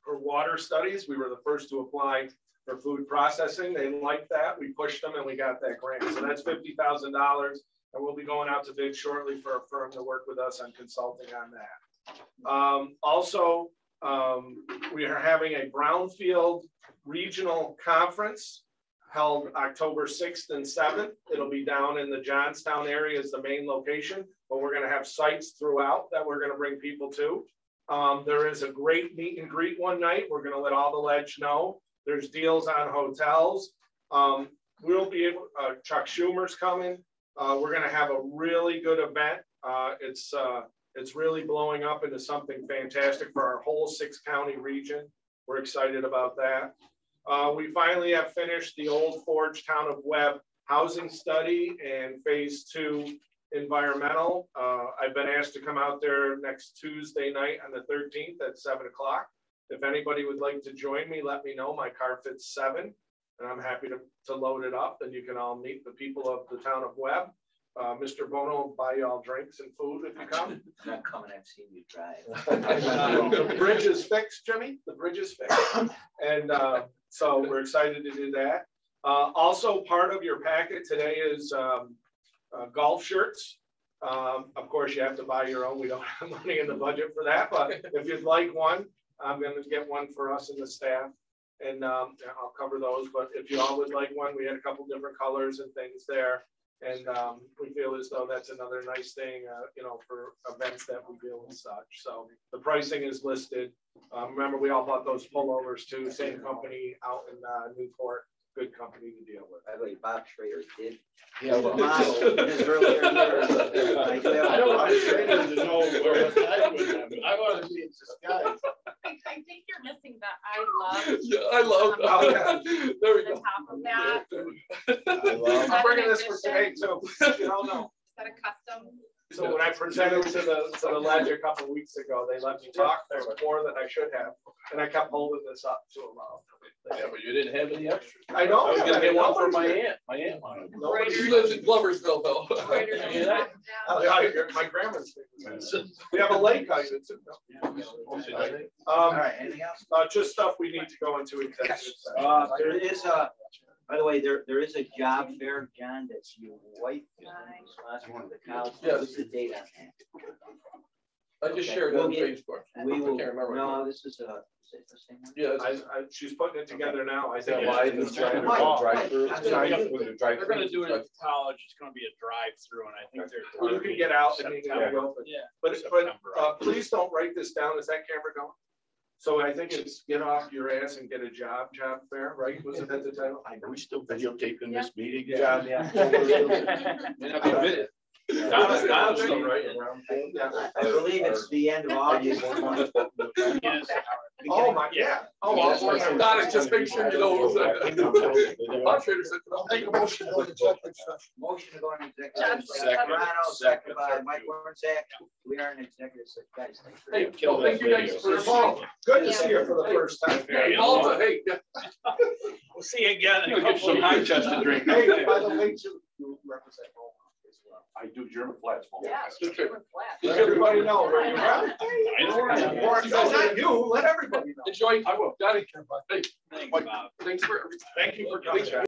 or water studies. We were the first to apply for food processing. They liked that. We pushed them and we got that grant. So that's $50,000. And we'll be going out to bid shortly for a firm to work with us on consulting on that. Also, we are having a Brownfield Regional Conference held October 6th and 7th. It'll be down in the Johnstown area as the main location, but we're going to have sites throughout that we're going to bring people to. There is a great meet and greet one night. We're going to let all the ledge know. There's deals on hotels. We'll be able, Chuck Schumer's coming. We're going to have a really good event. It's really blowing up into something fantastic for our whole 6-county region. We're excited about that. We finally have finished the Old Forge Town of Webb housing study and phase 2 environmental. I've been asked to come out there next Tuesday night on the 13th at 7 o'clock. If anybody would like to join me, let me know. My car fits 7 and I'm happy to load it up, and you can all meet the people of the town of Webb. Mr. Bono will buy you all drinks and food if you come. I'm not coming, I've seen you drive. The bridge is fixed, Jimmy. The bridge is fixed. And so we're excited to do that. Also, part of your packet today is golf shirts. Of course, you have to buy your own. We don't have money in the budget for that, but if you'd like one, I'm going to get one for us and the staff, and I'll cover those. But if you all would like one, we had a couple different colors and things there. And we feel as though that's another nice thing, you know, for events that we do and such. So the pricing is listed. Remember, we all bought those pullovers too. Same company out in Newport. Good company to deal with. By the way, Bob Schrader did. Yeah, well, model in his earlier years. I don't want Schrader to know where it's at with them. I want to see it disguised. I think you're missing that. I love. Yeah, I love that. There we the go. top of that. I'm bringing this for today too. You don't know. Is that a custom? So when I presented to the ledge a couple of weeks ago, they let me talk. There was more than I should have, and I kept holding this up to them. Yeah, but you didn't have any extras. I know. I was gonna get one for my aunt. My aunt wanted one. She lives in Gloversville though. My grandma's. We have a lake out here too. All right, anything else? Just stuff we need to go into executive session. There is a, by the way, there is a job fair, John, that's your wife. Last one of the college. Yes. What's the date on that? I just shared it on Facebook. We will, I can't remember. no, this is a, is it the same one? Yeah, She's putting it together now. I think. Yeah, it's they're gonna do it at college. It's gonna be a drive-through, and I think they're. Well, you can get out and you can go. Yeah. But please don't write this down. Is that camera going? So I think it's get off your ass and get a job fair, right? Was it that the title? Are we still videotaping this meeting? Yeah. Don's still writing. I believe it's the end of August. Oh my, yeah. Oh, Donna, just make sure you know. Bob Schrader said, I'll Make a motion to go into executive session. Motion to go into executive session. Second. Toronto, second by Mike Warrensack. We are in executive session, guys. Thanks for Hey, well, thank you guys for your call. good to see you for the first time. Hey, Malta, hey. We'll see you again. You'll get some high chest to drink. Hey, by the way, you represent Omaha as well. I do German flats. Yeah. Let everybody know where you're at. I know where I'm Or not you, let everybody know. Enjoy. I will. Donnie, hey, Thanks, Bob. thanks for everything. Thank you for coming.